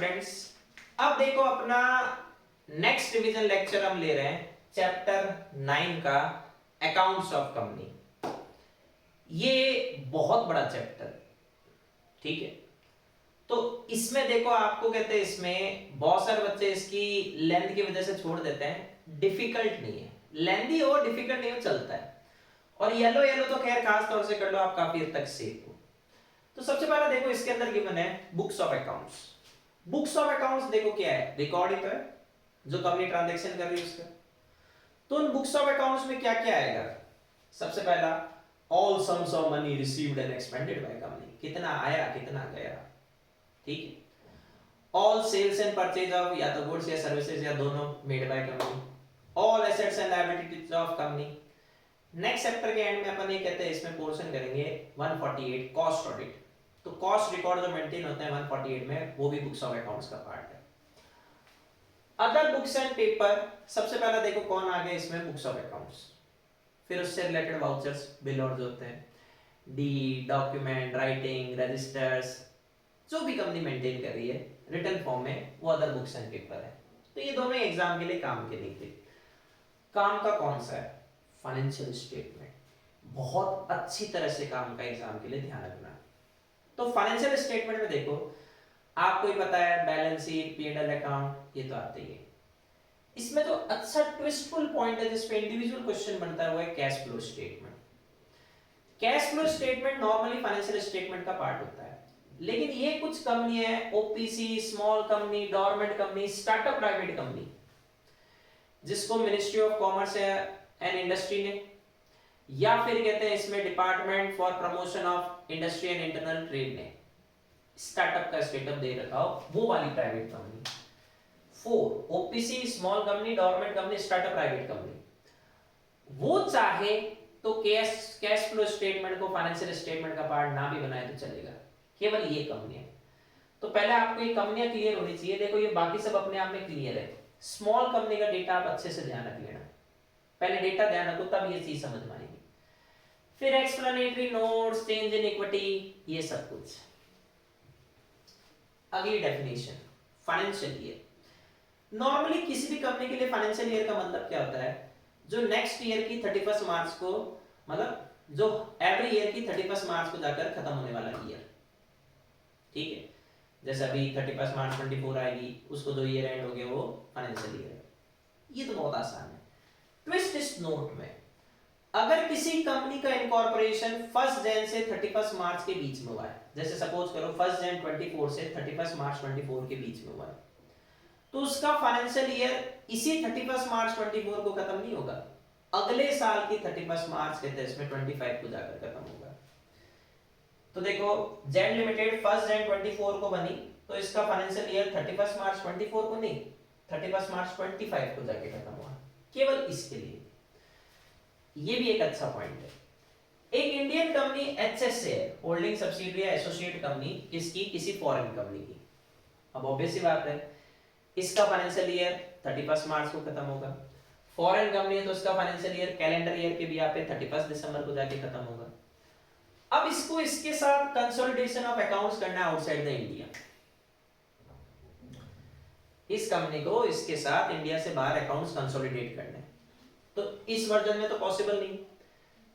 Students, अब देखो अपना नेक्स्ट डिवीजन लेक्चर हम ले रहे हैं चैप्टर 9 का अकाउंट्स ऑफ कंपनी। ये बहुत बड़ा चैप्टर, ठीक है। तो इसमें देखो आपको कहते हैं, इसमें बहुत सारे बच्चे इसकी लेंथ की वजह से छोड़ देते हैं। डिफिकल्ट नहीं है, लेंथी हो डिफिकल्ट नहीं हो चलता है। और येलो येलो तो खैर खास तौर से कर लो, आप काफी हद तक सेफ हो। तो सबसे पहला देखो इसके अंदर गिवन है books of accounts. Books of accounts देखो क्या है, रिकॉर्ड ही तो है जो कंपनी ट्रांजैक्शन कर रही है उसका। तो उन बुक्स ऑफ अकाउंट्स में क्या क्या आएगा? सबसे पहला all sums of money received and expended by company, कितना आया कितना गया, ठीक है। All sales and purchase of या तो गुड्स या सर्विसेज या दोनों made by company. All assets and liabilities of company. Next chapter के एंड में अपन ये कहते हैं, इसमें पोर्शन करेंगे 148 कॉस्ट ऑडिट। तो कॉस्ट रिकॉर्ड जो मेंटेन होते हैं 148 में, वो भी बुक्स ऑफ अकाउंट्स का पार्ट है। अदर बुक्स एंड पेपर, सबसे पहला देखो कौन आ गया इसमें, बुक्स ऑफ अकाउंट्स। फिर उससे रिलेटेड वाउचर्स, बिल और जो होते हैं, डी डॉक्यूमेंट, राइटिंग, रजिस्टर्स, जो भी कंपनी मेंटेन कर रही है रिटन फॉर्म में, वो अदर बुक्स एंड पेपर है। तो ये दोनों एग्जाम के लिए काम के नहीं थे। काम का कौन सा है? Financial statement. बहुत अच्छी तरह से काम का एग्जाम के लिए ध्यान रखना। तो फाइनेंशियल स्टेटमेंट में देखो, आपको ही पता है बैलेंस शीट, पी&एल अकाउंट, ये तो आते ही है। इसमें जो अच्छा ट्विस्टफुल पॉइंट है जिसपे इंडिविजुअल क्वेश्चन बनता है, वो है cash flow statement. Cash flow statement normally financial statement का पार्ट होता है, लेकिन ये कुछ कंपनी है, OPC, small company, dormant company, startup private company, जिसको ministry of commerce and industry ने, या फिर कहते हैं इसमें department for promotion of industry and internal trade ने स्टार्टअप का स्टेटस दे रखा हो, वो वाली private company. 4 OPC, small company, dormant company, startup private company. वो चाहे तो कैश फ्लो स्टेटमेंट को फाइनेंशियल स्टेटमेंट का पार्ट ना भी बनाए तो चलेगा, केवल ये कंपनी है। तो पहले आपको ये कंपनियां क्लियर होनी चाहिए। देखो ये बाकी सब अपने आप में क्लियर है, स्मॉल कंपनी का डेटा आप अच्छे से ध्यान रख लेना, पहले डेटा ध्यान रखो तब ये चीज समझ में आएगी। फिर explanatory notes, change in equity, ये सब कुछ। अगली डेफिनेशन, फाइनेंशियल ईयर। नॉर्मली किसी भी कंपनी के लिए फाइनेंशियल ईयर का मतलब क्या होता है? जो नेक्स्ट ईयर की 31 मार्च को, मतलब जो एवरी ईयर की 31 मार्च को जाकर खत्म होने वाला ईयर, ठीक है। जैसे अभी 31 मार्च 24 आएगी, उसको जो ईयर एंड हो गया वो फाइनेंशियल ईयर है। ये तो बहुत आसान है। ट्विस्ट इस नोट में, अगर किसी कंपनी का इनकॉर्पोरेशन 1 जन से 31 मार्च के बीच में हुआ है, जैसे सपोज करो 1 जन 24 से 31 मार्च 24 के बीच में हुआ है, तो उसका फाइनेंशियल ईयर इसी 31 मार्च 24 को खत्म नहीं होगा, अगले साल की 31 मार्च के इसमें 25 को जाकर खत्म होगा। तो देखो जेड लिमिटेड 1 जन 24 को बनी, तो इसका फाइनेंशियल ईयर 31 मार्च 24 को नहीं, 31 मार्च 25 को जाके खत्म हुआ, केवल इसके लिए। ये भी एक अच्छा पॉइंट है। एक Indian company HSL holding subsidiary या एसोसिएट कंपनी, किसकी? किसी फॉरेन कंपनी की। अब ऑब्वियस सी बात है, इसका फाइनेंशियल ईयर 31 मार्च को खत्म होगा। फॉरेन कंपनी है तो इसका फाइनेंशियल ईयर कैलेंडर ईयर के भी यहाँ पे 31 दिसंबर को जाके खत्म होगा। अब इसको इसके साथ कंसोलिडेशन ऑफ अकाउंट्स करना है आउटसाइड द इंडिया। इस कंपनी को इसके साथ इंडिया से बाहर अकाउंट्स कंसोलिडेट करने, तो इस वर्जन में तो पॉसिबल नहीं।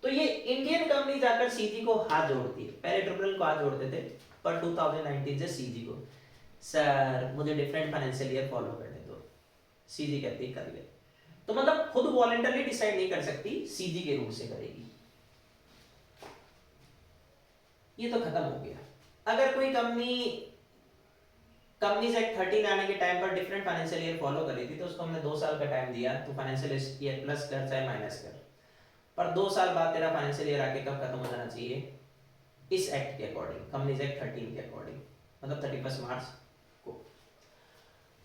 तो ये इंडियन कंपनी जाकर सीजी को हाथ जोड़ती है। पहले ट्रिब्यूनल को हाथ जोड़ते थे, पर 2019 से सीजी को, सर मुझे डिफरेंट फाइनेंशियल ईयर फॉलो करने दो। सीजी कहती है कर ले। तो मतलब खुद वॉलंटरली डिसाइड नहीं कर सकती, सीजी के रूल से करेगी। ये तो खत्म हो गया। अगर कोई कंपनीज एक्ट 13 आने के टाइम पर डिफरेंट फाइनेंशियल ईयर फॉलो कर रही थी, तो उसको हमने 2 साल का टाइम दिया, तो फाइनेंशियल ईयर प्लस कर चाहे माइनस कर, पर 2 साल बाद तेरा फाइनेंशियल ईयर आके कब खत्म हो जाना चाहिए? इस एक्ट के अकॉर्डिंग, कंपनीज एक्ट 13 के अकॉर्डिंग, मतलब 31 मार्च को।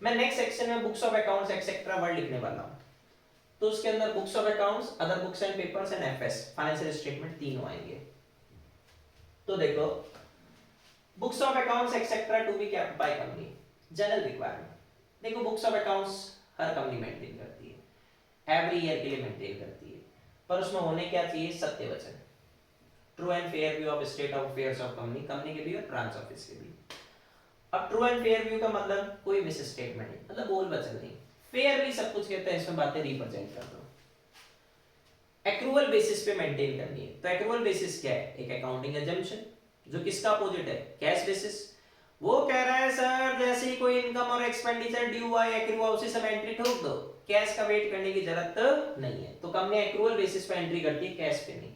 मैं नेक्स्ट सेक्शन में books of accounts etcetera word लिखने वाला हूं, तो उसके अंदर books of accounts, other books and papers and FS, financial statement तीनों आएंगे। तो देखो books of accounts etcetera to be kept by company, general requirement. देखो बुक्स ऑफ अकाउंट्स हर कंपनी मेंटेन करती है, एवरी ईयर के लिए मेंटेन करती है, पर उसमें होने क्या चाहिए? सत्य वचन, true and fair view of state of affairs of company, company के भी और ब्रांच ऑफिस के भी। अब ट्रू एंड फेयर व्यू का मतलब कोई मिस स्टेटमेंट नहीं, मतलब बोल बचल नहीं, फेयरली सब कुछ कहते हैं, इसमें बातें रिप्रेजेंट कर दो। एक्रूवल बेसिस पे मेंटेन करनी है, तो एक्रूवल बेसिस क्या है, एक अकाउंटिंग एजम्पशन, जो किसका अपोजिट है, कैश बेसिस। वो कह रहा है सर जैसे ही कोई इनकम और एक्सपेंडिचर ड्यू हुआ या एक्रू हुआ उसी समय एंट्री ठोक दो, कैश का वेट करने की जरूरत नहीं है। तो कंपनी एक्रूवल बेसिस पे एंट्री करती है, कैश पे नहीं।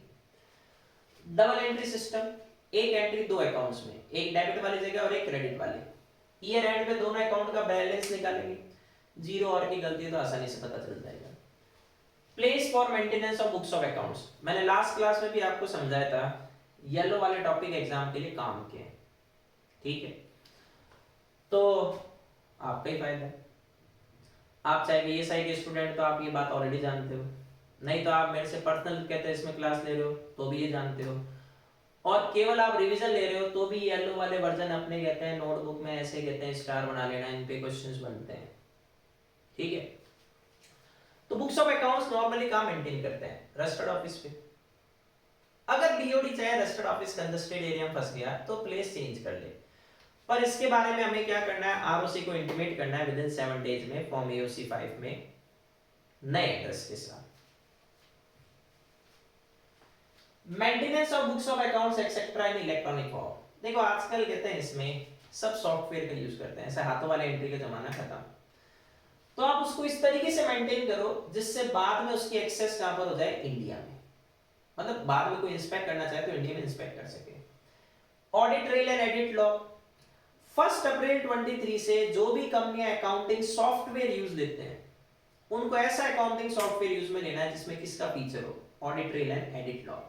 डबल एंट्री सिस्टम, एक एंट्री दो अकाउंट्स में, एक डेबिट वाली जगह और एक क्रेडिट वाली। ईयर एंड पे दोनों अकाउंट का बैलेंस निकालेंगे, जीरो और की गलती है तो आसानी से पता चल जाएगा। Place for maintenance of books of accounts, मैंने लास्ट क्लास में भी आपको समझाया था, येलो वाले टॉपिक एग्जाम के लिए काम के, ठीक है, तो आपका ही फायदा है। आप चाहे बीएसआई के स्टूडेंट तो आप ये बात ऑलरेडी जानते हो, नहीं तो आप मेरे से पर्सनल कहते हैं इसमें क्लास ले रहे हो तो भी ये जानते हो, और केवल आप रिवीजन ले रहे हो तो भी येलो वाले वर्जन अपने कहते हैं नोटबुक में ऐसे कहते हैं स्टार बना लेना, इन पे क्वेश्चंस बनते हैं, ठीक है। तो बुक्स ऑफ अकाउंट्स नॉर्मली कहां मेंटेन करते हैं, रजिस्टर्ड ऑफिस पे। अगर बीओडी चाहे रजिस्टर्ड ऑफिस कंजस्टेड एरिया में फंस गया तो प्लेस चेंज कर ले, पर इसके बारे में हमें क्या करना है, आरओसी को इंटीमेट करना है विद इन 7 डेज में फॉर्म एओसी 5 में नए एड्रेस के साथ। Maintenance of books of accounts etcetera in electronic form, देखो आजकल कहते हैं इसमें सब सॉफ्टवेयर का यूज करते हैं, ऐसा हाथों वाले एंट्री का जमाना खत्म। तो आप उसको इस तरीके से मेंटेन करो जिससे बाद में उसकी एक्सेस कहां पर हो जाए, इंडिया में, मतलब बाद में कोई इंस्पेक्ट करना चाहे तो इंडिया में इंस्पेक्ट कर सके। Audit trail and edit log, 1 अप्रैल 23 से जो भी कंपनियां अकाउंटिंग सॉफ्टवेयर यूज लेते हैं उनको ऐसा अकाउंटिंग सॉफ्टवेयर यूज में लेना है जिसमें किसका फीचर हो, audit trail and edit log,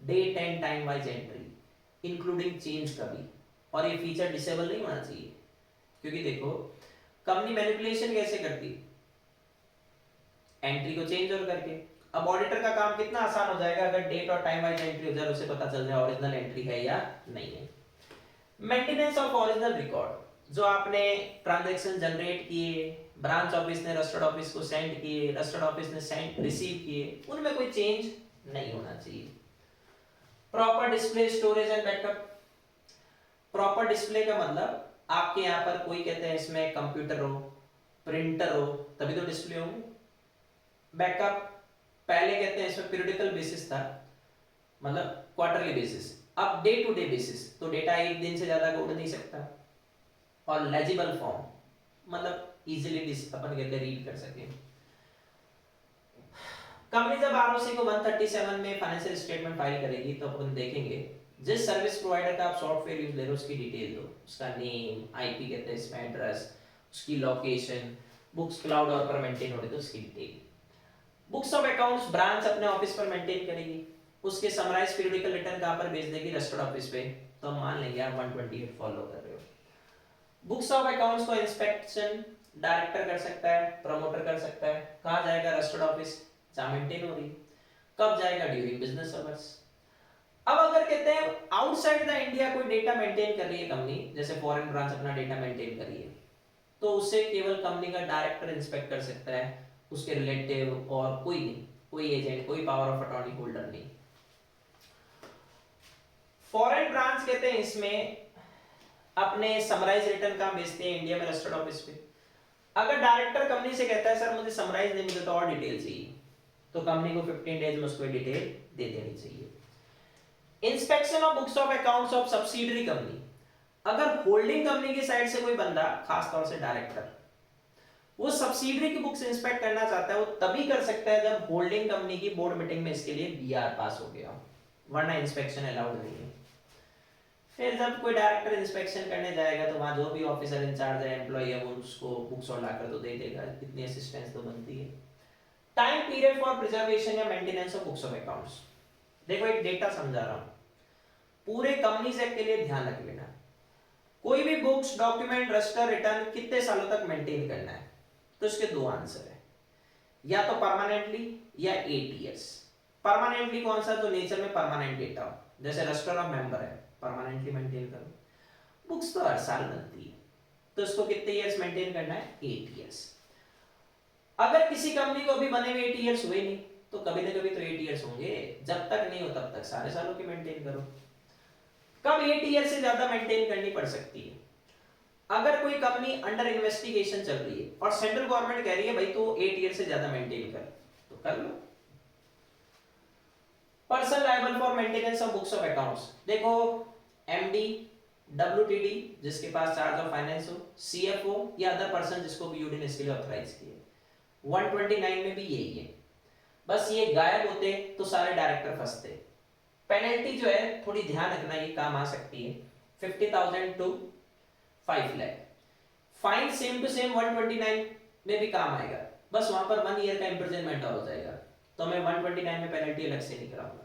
date and time wise entry including change का भी, और ये फीचर डिसेबल नहीं होना चाहिए, क्योंकि देखो कंपनी मैनिपुलेशन कैसे करती, एंट्री को चेंज और करके। अब ऑडिटर का काम कितना आसान हो जाएगा अगर डेट और टाइम वाइज एंट्री हो जाए, उसे पता चल जाए ओरिजिनल एंट्री है या नहीं है। मेंटेनेंस ऑफ ओरिजिनल रिकॉर्ड, जो आपने ट्रांजैक्शन जनरेट किए, ब्रांच ऑफिस ने रजिस्टर्ड ऑफिस को सेंड किए, रजिस्टर्ड ऑफिस ने सेंड रिसीव किए, उनमें कोई चेंज नहीं होना चाहिए। Proper display, storage and backup, proper display का मतलब आपके यहाँ पर कोई कहते हैं इसमें कंप्यूटर हो, प्रिंटर हो, तभी तो डिस्प्ले होंगे। बैकअप, पहले कहते हैं इसमें पीरियडिकल बेसिस था, मतलब क्वार्टरली बेसिस, अब डे टू डे बेसिस, तो डेटा एक दिन से ज्यादा उड़ नहीं सकता। और लेजिबल फॉर्म, मतलब इजीली अपन कहते हैं रीड कर सके। कंपनी जब आरओसी को 137 में फाइनेंशियल स्टेटमेंट फाइल करेगी तो अपन देखेंगे जिस सर्विस प्रोवाइडर का आप सॉफ्टवेयर यूज ले रहे हो उसकी डिटेल दो, उसका नेम, आईपी कहते हैं इसमें एड्रेस, उसकी लोकेशन, बुक्स क्लाउड और पर मेंटेन हो रही तो उसकी detail. Books of accounts branch अपने ऑफिस पर मेंटेन करेगी, उसके समराइज पीरियडिकल रिटर्न कहां पर भेज देगी, रजिस्टर्ड ऑफिस पे, तो हम मान लेंगे आप 128 फॉलो कर रहे हो। बुक्स ऑफ अकाउंट्स को इंस्पेक्शन डायरेक्टर कर सकता है, प्रमोटर कर सकता है, कहां जाएगा, रजिस्टर्ड ऑफिस जहां मेंटेन हो रही, कब जाएगा, ड्यूरिंग बिजनेस आवर्स। अब अगर कहते हैं आउटसाइड द इंडिया कोई डेटा मेंटेन कर रही है कंपनी, जैसे फॉरेन ब्रांच अपना डेटा मेंटेन कर रही है, तो उसे केवल कंपनी का डायरेक्टर इंस्पेक्ट कर सकता है, उसके रिलेटिव और कोई नहीं, कोई एजेंट, कोई पावर ऑफ अटॉर्नी होल्डर नहीं। फॉरेन ब्रांच कहते हैं इसमें अपने समराइज रिटर्न कहां भेजते हैं, इंडिया में रजिस्टर्ड ऑफिस पे। अगर डायरेक्टर कंपनी से कहता है सर मुझे समराइज नहीं, मुझे तो और डिटेल चाहिए, तो कंपनी को 15 डेज में उसको डिटेल दे देनी चाहिए। Inspection of books of accounts of subsidiary company, अगर होल्डिंग कंपनी की साइड से कोई बंदा, खास तौर से डायरेक्टर, वो सब्सिडियरी की बुक्स इंस्पेक्ट करना चाहता है, वो तभी कर सकता है जब होल्डिंग कंपनी की बोर्ड मीटिंग में इसके लिए बीआर पास हो गया, वरना इंस्पेक्शन अलाउड नहीं है। फिर जब कोई डायरेक्टर इंस्पेक्शन करने जाएगा तो वहां जो भी ऑफिसर इंचार्ज है, एम्प्लॉय है, वो उसको बुक्स और लाकर तो दे देगा, इतनी असिस्टेंस तो बनती है। टाइम पीरियड फॉर प्रिजर्वेशन या maintenance of books of accounts, देखो एक डेटा समझा रहा हूं, पूरे कंपनीज एक्ट के लिए ध्यान रख लेना, कोई भी बुक्स, डॉक्यूमेंट, रजिस्टर, रिटर्न कितने सालों तक मेंटेन करना है, तो इसके दो आंसर है, या तो परमानेंटली या 8 इयर्स। परमानेंटली कौन सा, जो नेचर में परमानेंट डेटा हो, जैसे रजिस्टर ऑफ मेंबर है, परमानेंटली मेंटेन करो। बुक्स तो हर साल बनती है, तो इसको कितने इयर्स मेंटेन करना है, 8 इयर्स। अगर किसी कंपनी को अभी बने हुए 8 इयर्स हुए नहीं, तो कभी ना कभी तो 8 इयर्स होंगे, जब तक नहीं हो तब तक सारे सालों के मेंटेन करो। कब 8 ईयर से ज्यादा मेंटेन करनी पड़ सकती है, अगर कोई कंपनी अंडर इन्वेस्टिगेशन चल रही है और सेंट्रल गवर्नमेंट कह रही है भाई तो 8 ईयर से ज्यादा मेंटेन कर, तो कर लो। Person liable for maintenance of books of accounts, देखो एमडी, डब्ल्यूटीडी जिसके पास चार्ज ऑफ फाइनेंस हो, सीएफओ या अदर पर्सन जिसको बीयूडी ने इसके लिए ऑथराइज किया। 129 में भी यही है, बस ये गायब होते तो सारे डायरेक्टर फंसते। पेनल्टी जो है थोड़ी ध्यान रखना, ये काम आ सकती है, 50,000 to 5 lakh. Fine same to same 129 में भी काम आएगा, बस वहां पर 1 ईयर का इंप्रिजनमेंट और हो जाएगा, तो मैं 129 में पेनल्टी अलग से नहीं कराऊंगा।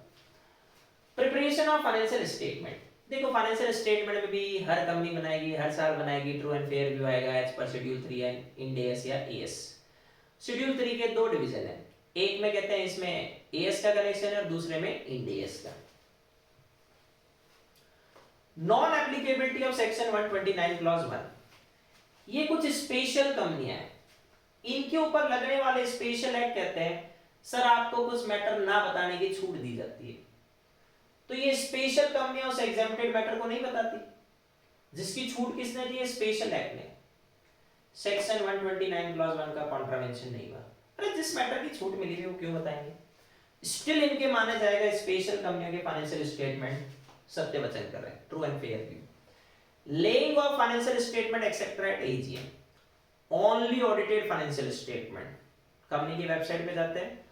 प्रिपरेशन ऑफ फाइनेंशियल स्टेटमेंट, देखो फाइनेंशियल स्टेटमेंट में भी हर कंपनी बनाएगी, हर साल बनाएगी, ट्रू एंड फेयर व्यू आएगा as per schedule 3 and Ind AS or AS. Schedule 3 के दो डिवीजन है, एक में कहते हैं इसमें एएस का कनेक्शन है और दूसरे में इंड एएस का। Non applicability of section 129 clause 1, ये कुछ स्पेशल कंपनियां हैं, इनके ऊपर लगने वाले स्पेशल एक्ट कहते हैं सर आपको कुछ मैटर ना बताने की छूट दी जाती है, तो ये स्पेशल कंपनियां उस एग्जेम्प्टेड मैटर को नहीं बताती, जिसकी छूट किसने दी है? स्पेशल एक्ट ने। सेक्शन 129 क्लॉज 1 का कॉन्ट्रावेंशन नहीं हुआ, अरे जिस मैटर की छूट मिली है वो क्यों बताएंगे? स्टिल इनके माने जाएगा स्पेशल कंपनियों के फाइनेंशियल स्टेटमेंट सत्य वचन कर रहे हैं, true and fair view. Laying of financial statement accept eight AGM, only audited financial statement company की वेबसाइट पे जाते हैं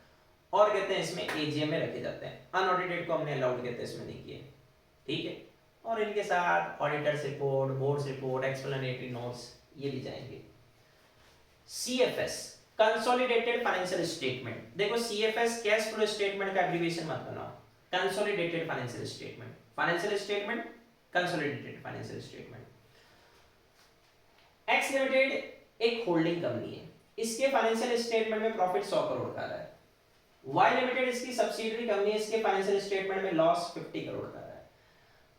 और कहते हैं इसमें एजीएम में रखे जाते हैं, अनऑडिटेड को हमने अलाउड कहते हैं इसमें नहीं किए, ठीक है। और इनके साथ auditors report, boards report, explanatory notes ये भी जाएंगे। सीएफएस कंसोलिडेटेड फाइनेंशियल स्टेटमेंट, देखो सीएफएस कैश फ्लो स्टेटमेंट का एब्रिविएशन मत बनाओ, consolidated financial statement, financial statement consolidated financial statement. X limited एक होल्डिंग कंपनी है, इसके फाइनेंशियल स्टेटमेंट में प्रॉफिट 100 करोड़ का रहा है। वाई लिमिटेड इसकी सब्सिडियरी कंपनी है, इसके फाइनेंशियल स्टेटमेंट में लॉस 50 करोड़ का रहा है।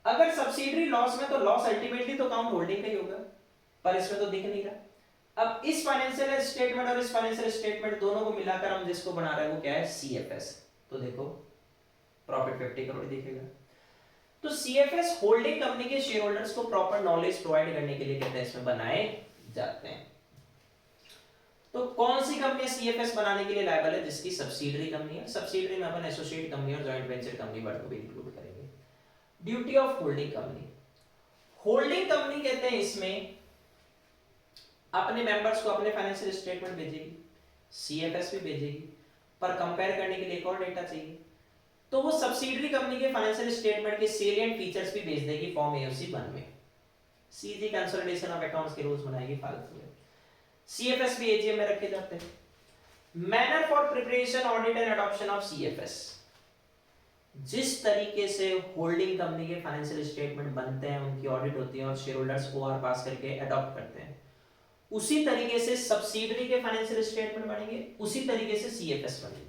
अगर सब्सिडियरी लॉस में तो लॉस अल्टीमेटली तो काउंट होल्डिंग का ही होगा, पर इसमें तो दिख नहीं रहा। अब इस फाइनेंशियल स्टेटमेंट और इस फाइनेंशियल स्टेटमेंट दोनों को मिलाकर हम जिसको बना रहे हैं वो क्या है? सीएफएस। तो देखो प्रॉफिट 50 करोड़ दिखेगा। तो सीएफएस होल्डिंग कंपनी के शेयर होल्डर्स को प्रॉपर नॉलेज प्रोवाइड करने के लिए कहते हैं इसमें बनाए जाते हैं। तो कौन सी कंपनी सीएफएस बनाने के लिए लायबल है? जिसकी सब्सिडियरी कंपनी है, सब्सिडियरी में अपन एसोसिएट कंपनी और जॉइंट वेंचर कंपनी वर्ड को भी इंक्लूड करेंगे। Duty of holding company, holding company कहते हैं इसमें अपने मेंबर्स को अपने फाइनेंशियल स्टेटमेंट भेजेगी, सीएफएस भी भेजेगी, पर कंपेयर करने के लिए एक और डेटा चाहिए, तो वो सब्सिडियरी कंपनी के फाइनेंशियल स्टेटमेंट के सेलिएंट फीचर्स भी भेज देगी फॉर्म एओसी 1 में। सीधी कंसोलिडेशन ऑफ अकाउंट्स के रूल्स बनाएगी फालतू में। सीएफएस भी एजीएम में रखे जाते हैं। Manner for preparation, audit and adoption of CFS, जिस तरीके से होल्डिंग कंपनी के फाइनेंशियल स्टेटमेंट बनते हैं, उनकी ऑडिट होती है और शेयर होल्डर्स ओआर पास करके अडॉप्ट करते हैं, उसी तरीके से सब्सिडियरी के फाइनेंशियल स्टेटमेंट बनेंगे, उसी तरीके से सीएफएस बनेंगे।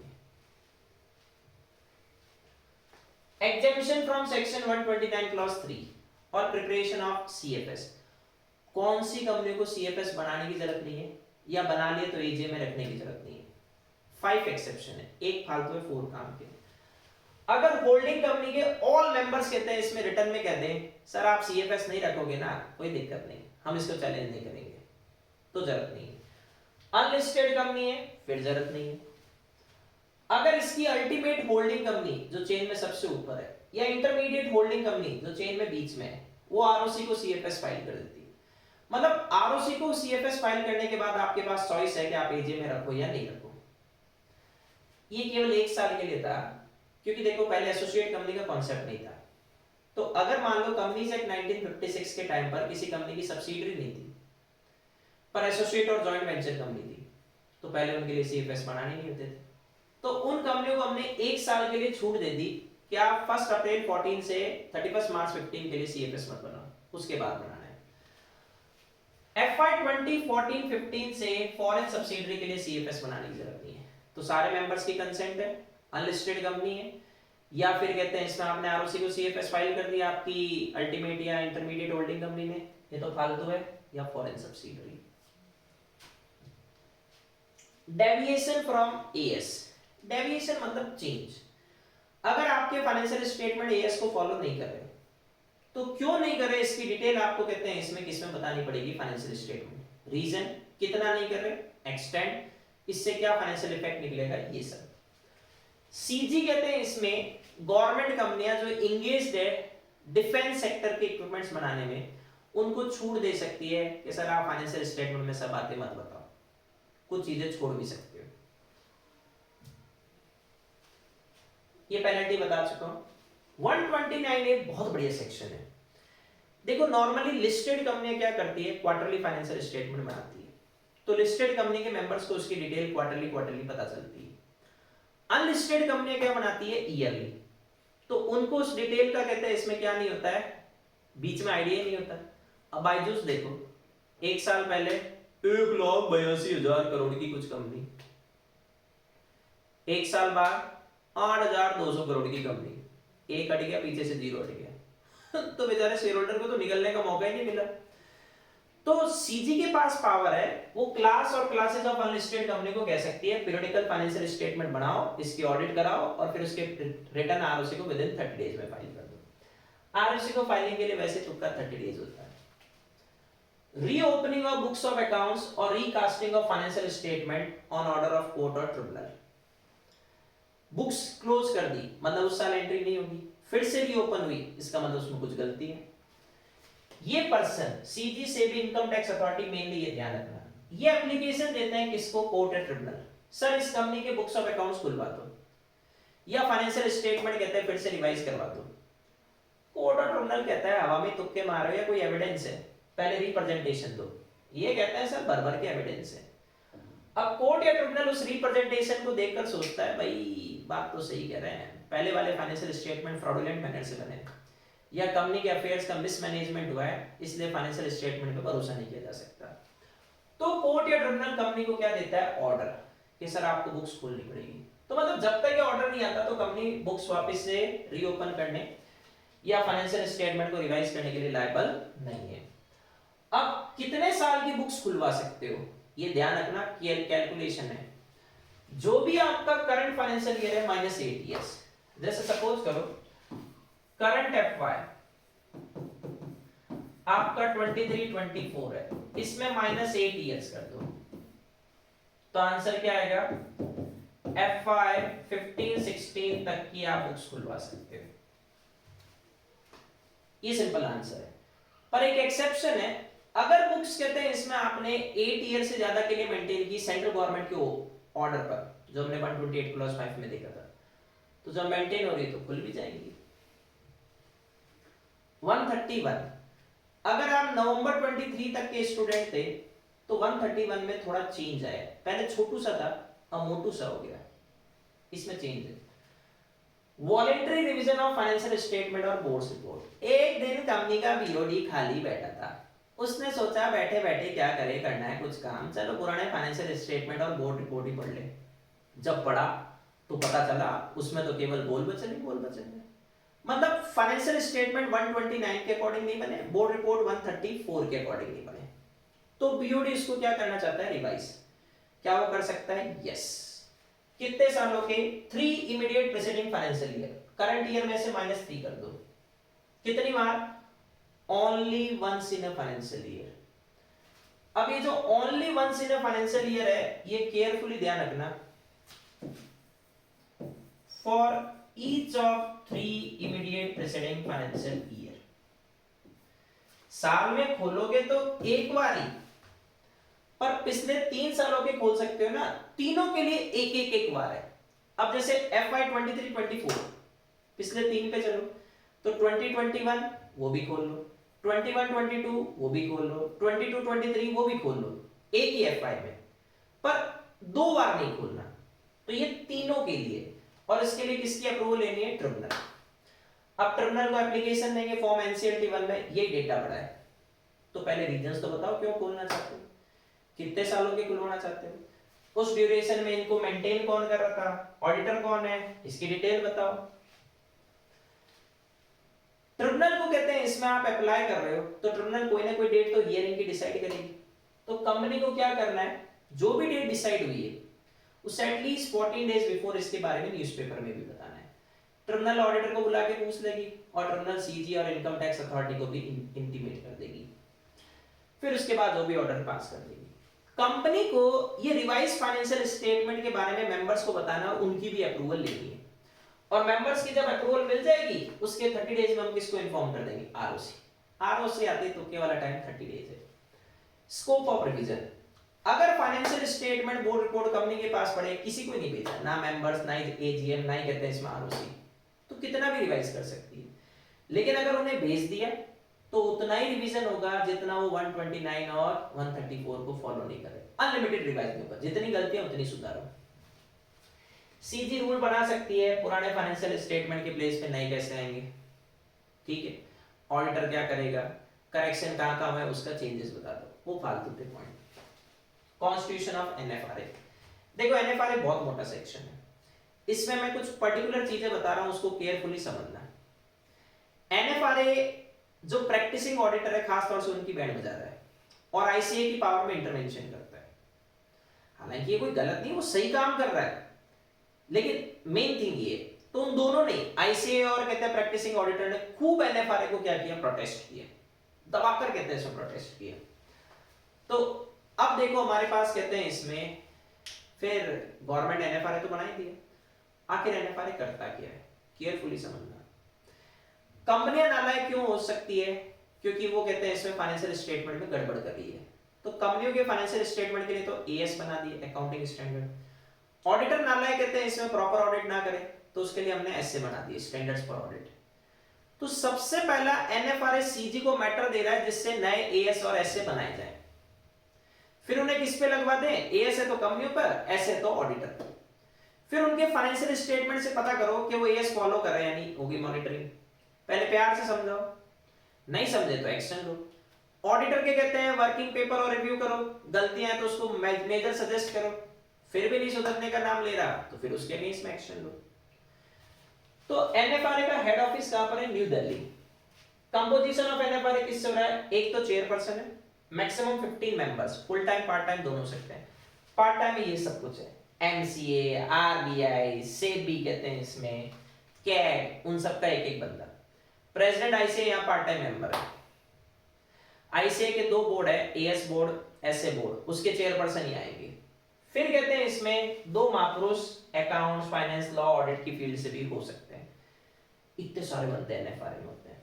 एग्जेम्पशन फ्रॉम सेक्शन 129 क्लॉज 3 और प्रिपरेशन ऑफ सीएफएस, कौन सी कंपनी को सीएफएस बनाने की जरूरत नहीं है या बना लिए तो एजीएम में रखने की जरूरत नहीं है। 5 एक्सेप्शन है, एक फालतू है 4 काम के। अगर होल्डिंग कंपनी के ऑल मेंबर्स कहते हैं इसमें रिटर्न में कह दें सर आप सीएफएस नहीं रखोगे ना, कोई दिक्कत नहीं, हम इसको चैलेंज नहीं करेंगे, तो जरूरत नहीं है। अनलिस्टेड कंपनी है फिर जरूरत नहीं है। अगर इसकी अल्टीमेट होल्डिंग कंपनी जो चेन में सबसे ऊपर है या इंटरमीडिएट होल्डिंग कंपनी जो चेन में बीच में है, वो आरओसी को सीएफएस फाइल कर देती है, मतलब आरओसी को सीएफएस फाइल करने के बाद आपके पास चॉइस है कि आप एजीएम में रखो या नहीं रखो। ये केवल 1 साल के लिए था, क्योंकि देखो पहले एसोसिएट कंपनी का कॉन्सेप्ट नहीं था। तो अगर मान लो कंपनीज एक्ट 1956 के टाइम पर किसी कंपनी की सब्सिडियरी नहीं थी पर एसोसिएट और जॉइंट वेंचर कंपनी थी, तो पहले उनके लिए सीएफएस बनाने नहीं होते थे, तो उन कंपनियों को हमने 1 साल के लिए छूट दे दी कि आप 1 अप्रैल 14 से 31 मार्च 15 के लिए सीएफएस मत बनाओ, उसके बाद बनाना है। FY 2014-15 से फॉरेन सब्सिडियरी के लिए सीएफएस बनाने की जरूरत नहीं है, तो सारे मेंबर्स की कंसेंट है, अनलिस्टेड कंपनी है, या फिर कहते हैं इसमें आपने आरओसी को सीएफएस फाइल कर दिया आपकी अल्टीमेट या इंटरमीडिएट होल्डिंग कंपनी ने, ये तो फालतू है, या foreign subsidiary. Deviation from as, deviation मतलब चेंज। अगर आपके फाइनेंशियल स्टेटमेंट एएस को फॉलो नहीं कर रहे तो क्यों नहीं कर रहे इसकी डिटेल आपको कहते हैं इसमें किसमें बतानी पड़ेगी, फाइनेंशियल स्टेटमेंट। रीजन कितना नहीं कर रहे, एक्सटेंड, इससे क्या फाइनेंशियल इफेक्ट निकलेगा, ये सब। सीजी कहते हैं इसमें गवर्नमेंट कंपनियां जो इंगेज्ड है डिफेंस सेक्टर के इक्विपमेंट्स बनाने में, उनको छूट दे सकती है कि सर आप फाइनेंशियल स्टेटमेंट में सब बातें मत बताओ, कुछ चीजें छोड़ भी सकते हो। ये पेनल्टी बता चुका हूं। 129 एक बहुत बढ़िया सेक्शन है। देखो नॉर्मली लिस्टेड कंपनियां क्या करती है, क्वार्टरली फाइनेंशियल स्टेटमेंट बनाती है, तो लिस्टेड कंपनी के मेंबर्स को उसकी डिटेल क्वार्टरली पता चलती है। अनलिस्टेड कंपनियां क्या बनाती है, ईयरली, तो उनको उस डिटेल का कहते हैं इसमें क्या नहीं होता है, बीच में आइडिया नहीं होता। अब बायजूस देखो, एक साल पहले 1,82,000 करोड़ की कुछ कंपनी, एक साल बाद 8,200 करोड़ की कंपनी, एक अट गया, पीछे से जीरो अट गया तो बेचारे शेयर होल्डर को तो निकलने का मौका ही नहीं मिला। तो सीजी के पास पावर है, वो क्लास और क्लासेस ऑफ अनलिस्टेड कंपनी को कह सकती है पीरियडिकल फाइनेंशियल स्टेटमेंट बनाओ, इसकी ऑडिट कराओ और फिर उसके रिटर्न आरओसी को विद इन 30 डेज में फाइल कर दो। आरओसी को फाइलिंग के लिए वैसे तुक्का 30 डेज होता है। Reopening of books of accounts और recasting of financial statement on order of court और ट्रिब्यूनल। बुक्स क्लोज कर दी मतलब उस साल एंट्री नहीं होगी, फिर से रीओपन हुई इसका मतलब उसमें कुछ गलती है। ये पर्सन सीजी से भी इनकम टैक्स अथॉरिटी मेनली ये ध्यान रखना, ये एप्लीकेशन देते हैं किसको, कोर्ट या ट्रिब्यूनल, सर इस कंपनी के बुक्स ऑफ अकाउंट्स खुलवा दो या फाइनेंशियल स्टेटमेंट कहते हैं फिर से रिवाइज करवा दो। कोर्ट और ट्रिब्यूनल कहता है हवा में तुक्के मारो या कोई एविडेंस है, पहले रिप्रेजेंटेशन दो, ये कहता है सर भर के एविडेंस है। अब कोर्ट या ट्रिब्यूनल उस रिप्रेजेंटेशन को देखकर सोचता है भाई बात तो सही कह रहे हैं, पहले वाले फाइनेंशियल स्टेटमेंट फ्रॉडुलेंट मैनर से बने या कंपनी के अफेयर्स का मिसमैनेजमेंट हुआ है, इसलिए फाइनेंशियल स्टेटमेंट पे भरोसा नहीं किया जा सकता। तो कोर्ट या ट्रिब्यूनल कंपनी को क्या देता है, ऑर्डर कि सर आपको बुक्स खोलनी पड़ेगी। तो मतलब जब तक ये ऑर्डर नहीं आता तो कंपनी बुक्स वापस से रीओपन करने या फाइनेंशियल स्टेटमेंट को रिवाइज करने के लिए लायबल नहीं है। अब कितने साल की बुक्स खुलवा सकते हो, ये ध्यान रखना, कैलकुलेशन है। जो भी आपका करंट फाइनेंशियल ईयर है -8 इयर्स, जैसे सपोज करो करंट एफवाई आपका 23-24 है, इसमें -8 इयर्स कर दो तो आंसर क्या आएगा, एफवाई 15-16 तक की आप बुक्स खुलवा सकते हो। ये सिंपल आंसर है। पर एक एक्सेप्शन है, अगर बुक्स कहते हैं इसमें आपने 8 ईयर से ज्यादा के लिए मेंटेन की सेंट्रल गवर्नमेंट के ऑर्डर पर, जो हमने 128 क्लॉज 5 में देखा था, तो जब मेंटेन हो रही है तो खुल भी जाएंगी। 131, अगर आप नवंबर 23 तक के स्टूडेंट थे तो 131 में थोड़ा चेंज आया, पहले छोटू सा था अब मोटू सा हो गया, इसमें चेंज है। Voluntary revision of financial statement और बोर्ड्स रिपोर्ट। एक दिन कंपनी का बीओडी खाली बैठा था, उसने सोचा बैठे बैठे क्या करे, करना है कुछ काम, चलो पुराने फाइनेंशियल स्टेटमेंट और बोर्ड रिपोर्ट ही पढ़ ले। जब पढ़ा तो पता चला उसमें तो केवल बोल बचे हैं, मतलब फाइनेंशियल स्टेटमेंट 129 के अकॉर्डिंग नहीं बने, बोर्ड रिपोर्ट 134 के अकॉर्डिंग नहीं बने, तो बीओडी इसको क्या करना चाहता है, रिवाइज। क्या वो कर सकता है, यस। कितने सालों के, 3 immediate preceding financial year, current year में से -3 कर दो, कितनी बार, only once in a financial year. अब ये जो only once in a financial year है, ये केयरफुली ध्यान रखना, for each of 3 immediate preceding financial year. साल में खोलोगे तो एक बार ही, पर पिछले 3 सालों के खोल सकते हो ना, तीनों के लिए एक बार है। अब जैसे FY 23-24 पिछले 3 पे चलो तो 2021 वो भी खोल लो, 21-22 वो भी खोल लो, 22-23 वो भी खोल लो, एक ही FY में, पर 2 बार नहीं खोलना। तो ये तीनों के लिए, और इसके लिए किसकी अप्रूवल लेनी है, ट्रिब्यूनल। अब ट्रिब्यूनल को एप्लीकेशन देंगे फॉर्म NCLT 1 में, ये डेटा बड़ा है, तो पहले रीजंस तो बताओ क्यों खोलना चाहते हो, कितने सालों के खुलवाना चाहते हो, उस ड्यूरेशन में इनको मेंटेन कौन कर रहा था, ऑडिटर कौन है, इसकी डिटेल बताओ। ट्रिब्यूनल को कहते हैं इसमें आप अप्लाई कर रहे हो तो ट्रिब्यूनल कोई ना कोई डेट तो हियरिंग की डिसाइड करेगी, तो कंपनी को क्या करना है, जो भी डेट डिसाइड हुई है उससे एटलीस्ट 14 डेज बिफोर इसके बारे में न्यूज़पेपर में भी बताना है। ट्रिब्यूनल ऑडिटर को बुला के पूछ लेगी और ट्रिब्यूनल सीजी और इनकम टैक्स अथॉरिटी को भी इंटीमेट कर देगी। फिर उसके बाद वो भी ऑर्डर पास कर देगी। कंपनी को ये रिवाइज फाइनेंशियल स्टेटमेंट के बारे में मेंबर्स को बताना और उनकी भी अप्रूवल लेनी है, और मेंबर्स की जब अप्रूवल मिल जाएगी उसके 30 डेज में हम किसको इन्फॉर्म कर देंगे, आरओसी। आरओसी आते ही तुक्के वाला टाइम 30 डेज है। स्कोप ऑफ रिवीजन, अगर financial statement board report company के पास पड़े, किसी को नहीं भेजा, ना मेंबर्स, ना एजीएम, ना ही कहते हैं इसमें आरओसी, तो कितना भी रिवाइज कर सकती है। लेकिन अगर उन्हें भेज दिया तो उतना ही रिवीजन होगा जितना वो 129 और 134 को फॉलो नहीं करे। अनलिमिटेड रिवाइज नहीं होगा, जितनी गलतियां उतनी सुधारो। सीजी रूल बना सकती है, पुराने फाइनेंशियल स्टेटमेंट के प्लेस पे नए कैसे आएंगे, ठीक है। ऑडिटर क्या करेगा, करेक्शन कहां है उसका चेंजेस बता दो, वो फालतू के पॉइंट। कॉन्स्टिट्यूशन ऑफ एनएफआरए, देखो एनएफआरए बहुत मोटा सेक्शन है, इसमें मैं कुछ पर्टिकुलर चीजें बता रहा हूं, उसको केयरफुली समझना। एनएफआरए जो प्रैक्टिसिंग ऑडिटर है खासतौर से उनकी बैंड बजा रहा है और आईसीए की पावर में इंटरवेंशन करता है। हालांकि ये कोई गलत नहीं, वो सही काम कर रहा है, लेकिन मेन थिंग ये, तो उन दोनों ने, आईसीए और कहते हैं प्रैक्टिसिंग ऑडिटर ने, खूब एनएफआरए को क्या किया, प्रोटेस्ट किया, दबाकर कहते हैं इसमें प्रोटेस्ट किया। तो अब देखो हमारे पास कहते हैं इसमें, फिर गवर्नमेंट एनएफआरए तो बना ही दिया, आखिर एनएफआरए करता क्या है, केयरफुली समझना। कंपनियां नालायक क्यों हो सकती है, क्योंकि वो कहते हैं इसमें फाइनेंशियल स्टेटमेंट में गड़बड़ कर रही है, तो कंपनियों के फाइनेंशियल स्टेटमेंट के लिए तो एएस बना दी, अकाउंटिंग स्टैंडर्ड। ऑडिटर नालायक कहते हैं इसमें प्रॉपर ऑडिट ना करे, तो उसके लिए हमने एसए बना दी, स्टैंडर्ड्स फॉर ऑडिट। तो सबसे पहला एनएफआरए सीजी को मैटर दे रहा है जिससे नए एएस और एसए बनाए जाए, फिर उन्हें किस पे लगवा दें, एएस है तो कंपनियों पर, एसए तो ऑडिटर पर। फिर उनके फाइनेंशियल स्टेटमेंट से पता करो कि वो एएस फॉलो कर रहे हैं या नहीं, होगी मॉनिटरिंग। पहले प्यार से समझाओ, नहीं समझे तो एक्शन लो। ऑडिटर के कहते हैं वर्किंग पेपर और रिव्यू करो, गलतियां हैं तो उसको मेजर सजेस्ट करो, फिर भी नहीं सुधरने का नाम ले रहा तो फिर उसके अगेंस्ट में एक्शन लो। तो एनएफआरए का हेड ऑफिस कहां पर है, new Delhi. Composition of NFRA किससे हो रहा है, एक तो चेयरपर्सन है, maximum 15 members, full time part time दोनों सकते हैं। पार्ट टाइम में ये सब कुछ है, एमसीए, आरबीआई, सेबी कहते हैं इसमें, कैट, उन सब का एक एक बंदा। प्रेसिडेंट आईसीए यहाँ पार्ट टाइम मेंबर है। आईसीए के 2 बोर्ड है, एएस बोर्ड, एसए बोर्ड, उसके चेयरपर्सन ही आएंगे। फिर कहते हैं इसमें 2 महापुरुष अकाउंट्स, फाइनेंस, लॉ, ऑडिट की फील्ड से भी हो सकते हैं। इतने सारे बनते हैं एनएफआरए में होते हैं।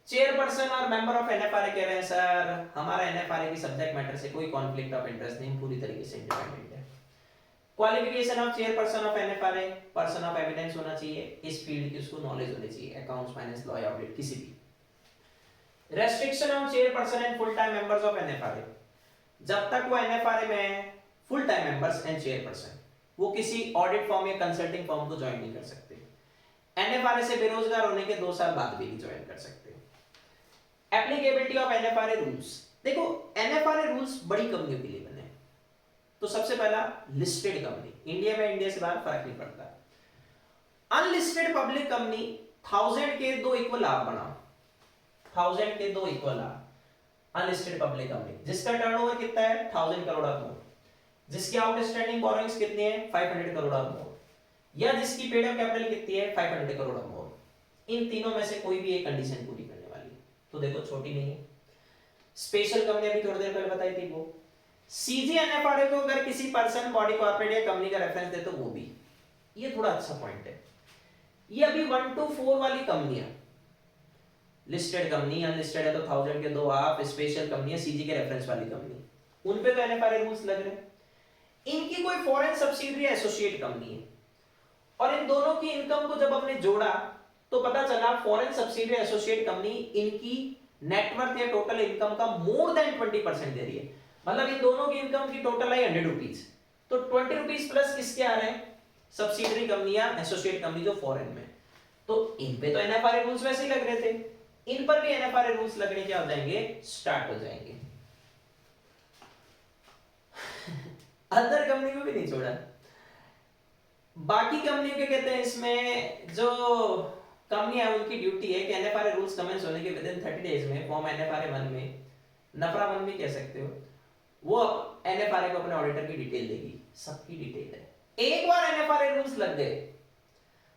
चेयरपर्सन और मेंबर ऑफ एनएफआरए कह रहे हैं सर हमारा एनएफआरए की सब्जेक्ट मैटर से कोई कॉन्फ्लिक्ट ऑफ इंटरेस्ट नहीं, पूरी तरीके से इंडिपेंडेंट है। Qualification of chairperson of NFRA, person of evidence होना चाहिए, इस फील्ड की उसको नॉलेज होनी चाहिए, अकाउंट्स, फाइनेंस, लॉ या ऑडिट किसी भी। Restriction on chairperson and full time members of NFRA, जब तक वो एनएफआरए में full time members and chairperson, वो किसी ऑडिट फर्म या कंसल्टिंग फर्म को ज्वाइन नहीं कर सकते। एनएफआरए से बेरोजगार होने के 2 साल बाद भी नहीं ज्वाइन कर सकते। एप्लीकेबिलिटी ऑफ एनएफआरए रूल्स, देखो एनएफआरए रूल्स बड़ी कंपनियों के लिए बने, तो सबसे पहला लिस्टेड कंपनी, इंडिया में, इंडिया से बाहर फर्क नहीं पड़ता। अनलिस्टेड पब्लिक कंपनी 1000 के 2 इक्वल लाभ बनाओ, 1000 के 2 इक्वल लाभ। अनलिस्टेड पब्लिक कंपनी जिसका टर्नओवर कितना है 1000 करोड़ और मोर, जिसकी आउटस्टैंडिंग बोरोइंग्स कितनी है 500 करोड़ और मोर, या जिसकी पेड अप कैपिटल कितनी है 500 करोड़ और मोर, इन तीनों में से कोई भी एक कंडीशन पूरी करने वाली है, तो देखो छोटी नहीं है। स्पेशल कंपनी अभी थोड़ी देर पहले बताई थी वो। सीजीएनएफआरए को अगर किसी पर्सन, बॉडी, कॉर्पोरेट या कंपनी का रेफरेंस दे तो वो भी, ये थोड़ा अच्छा पॉइंट है। ये अभी 1 to 4 वाली कंपनियां, लिस्टेड कंपनी, अनलिस्टेड है तो 1000 के 2 आप, स्पेशल कंपनी है, सीजी के रेफरेंस वाली कंपनी, उन पे तो एनएफआरए रूल्स लग रहे हैं। इनकी कोई फॉरेन सब्सिडियरी एसोसिएट कंपनी है और इन दोनों की इनकम को जब हमने जोड़ा तो पता चला फॉरेन सब्सिडियरी एसोसिएट कंपनी इनकी नेटवर्थ या टोटल इनकम का मोर देन 20% दे रही है, मतलब इन दोनों की इनकम की टोटल आई 100 रुपीज, तो 20 रुपीज प्लस किसके आ रहे हैं, सब्सिडियरी कंपनी या एसोसिएट कंपनी जो फॉरेन में, तो इन पे तो एनएफआरए रूल्स वैसे ही लग रहे थे, इन पर भी एनएफआरए रूल्स लगने क्या हो जाएंगे, स्टार्ट हो जाएंगे। अदर कंपनी को भी नहीं छोड़ा, बाकी कंपनियों के कहते हैं इसमें जो कंपनी है उनकी ड्यूटी है कि एनएफआरए रूल्स कमेंस होने के विदिन 30 डेज में फॉर्म एनएफआरए 1 में, नफरा 1 भी कह सकते हो, वो एनएफआरए को अपने ऑडिटर की डिटेल देगी, सबकी डिटेल है। एक बार एनएफआरए रूल्स लग गए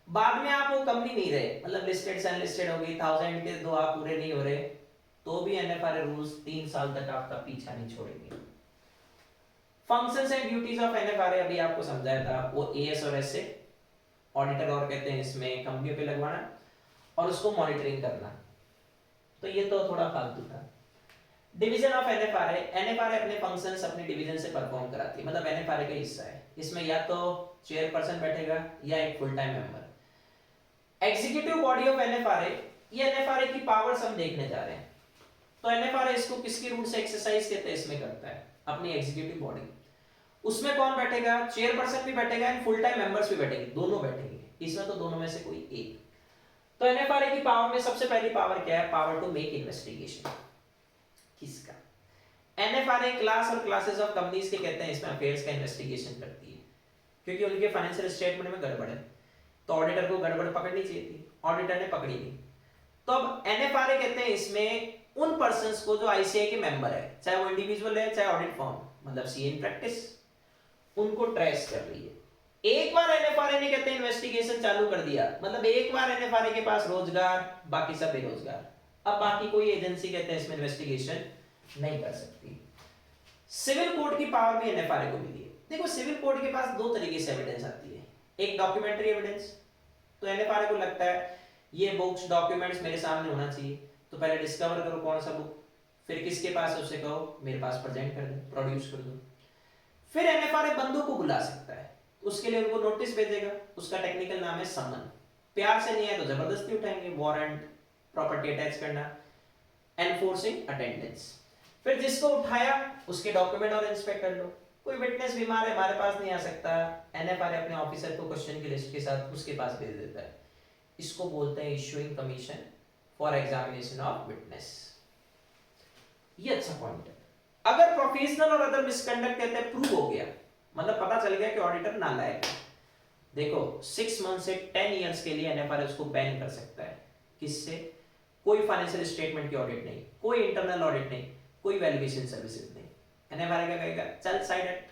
बाद में आप वो कंपनी नहीं रहे, मतलब लिस्टेड से अनलिस्टेड हो गई, 1000 के दो आप पूरे नहीं हो रहे, तो भी एनएफआरए रूल्स 3 साल तक आपका पीछा नहीं छोड़ेंगे। Functions and duties of NFRA अभी आपको समझाया था, वो एएस और एस से ऑडिटर और कहते हैं इसमें कंपनियों पे लगवाना और उसको मॉनिटरिंग करना, तो ये तो थोड़ा फालतू था। डिवीजन ऑफ एनएफआरए, एनएफआरए अपने फंक्शंस अपने डिवीजन से परफॉर्म कराती है, मतलब एनएफआरए का हिस्सा है, इसमें या तो चेयरपर्सन बैठेगा या एक full time member. Executive body of NFRA, ये एनएफआरए की पावर्स हम देखने जा रहे हैं। तो एनएफआरए इसको किसके रूल से एक्सरसाइज कहते हैं, इसमें करता है अपनी एग्जीक्यूटिव बॉडी। उसमें कौन बैठेगा, चेयरपर्सन भी बैठेगा एंड फुल टाइम मेंबर्स भी बैठेंगे, दोनों बैठेंगे, इसमें तो दोनों में से कोई एक। तो एनएफआरए की पावर में सबसे पहली पावर क्या है, पावर टू मेक इन्वेस्टिगेशन। किसका, एनएफआरए क्लास और क्लासेस ऑफ कंपनीज के कहते हैं इसमें अफेयर्स का इन्वेस्टिगेशन करती है, क्योंकि उनके फाइनेंशियल स्टेटमेंट में गड़बड़ है, तो ऑडिटर को गड़बड़ पकड़नी चाहिए थी, ऑडिटर ने पकड़ी नहीं। तो अब एनएफआरए कहते हैं इसमें उन पर्संस को जो आईसीआई के मेंबर है, चाहे वो इंडिविजुअल है चाहे ऑडिट फर्म, मतलब सीए इन प्रैक्टिस, उनको ट्रेस कर रही है। एक बार एनएफआरए ने कहते हैं इन्वेस्टिगेशन चालू कर दिया, मतलब एक बार एनएफआरए के पास रोजगार, बाकी सब बेरोजगार, अब बाकी कोई एजेंसी कहते हैं इसमें इन्वेस्टिगेशन नहीं कर सकती। सिविल कोड की पावर भी एनएफआरए को मिली है। देखो सिविल कोड के पास दो तरीके से एविडेंस आती है, एक डॉक्यूमेंट्री एविडेंस, तो एनएफआरए को लगता है ये बुक्स डॉक्यूमेंट्स मेरे सामने होना चाहिए, तो पहले डिस्कवर करो कौन सा बुक, फिर किसके पास है उसे कहो मेरे पास प्रेजेंट कर दो, प्रोड्यूस कर दो। फिर एनएफआरए बंदों को बुला सकता है, उसके लिए उनको नोटिस भेजेगा, उसका टेक्निकल नाम है समन, प्यार से नहीं है तो जबरदस्ती उठाएंगे, वारंट, प्रॉपर्टी अटैच करना, एनफोर्सिंग अटेंडेंस। फिर जिसको उठाया उसके डॉक्यूमेंट और इंस्पेक्ट कर लो, कोई विटनेस बीमार है हमारे पास नहीं आ सकता, एनएफआरए अपने ऑफिसर को क्वेश्चन की लिस्ट के साथ उसके पास भेज देता है, इसको बोलते हैं issuing commission for examination of witness. ये अच्छा पॉइंट है। अगर प्रोफेशनल और अदर मिसकंडक्ट कहते हैं प्रूव हो गया, मतलब पता चल गया कि ऑडिटर नालायक है, देखो 6 मंथ से 10 इयर्स के लिए एनएफआरए उसको बैन कर सकता है। किससे, कोई फाइनेंशियल स्टेटमेंट की ऑडिट नहीं, कोई इंटरनल ऑडिट नहीं, कोई वैल्यूएशन सर्विसेज नहीं, एनएफआरए क्या कहेगा, चल साइड हट।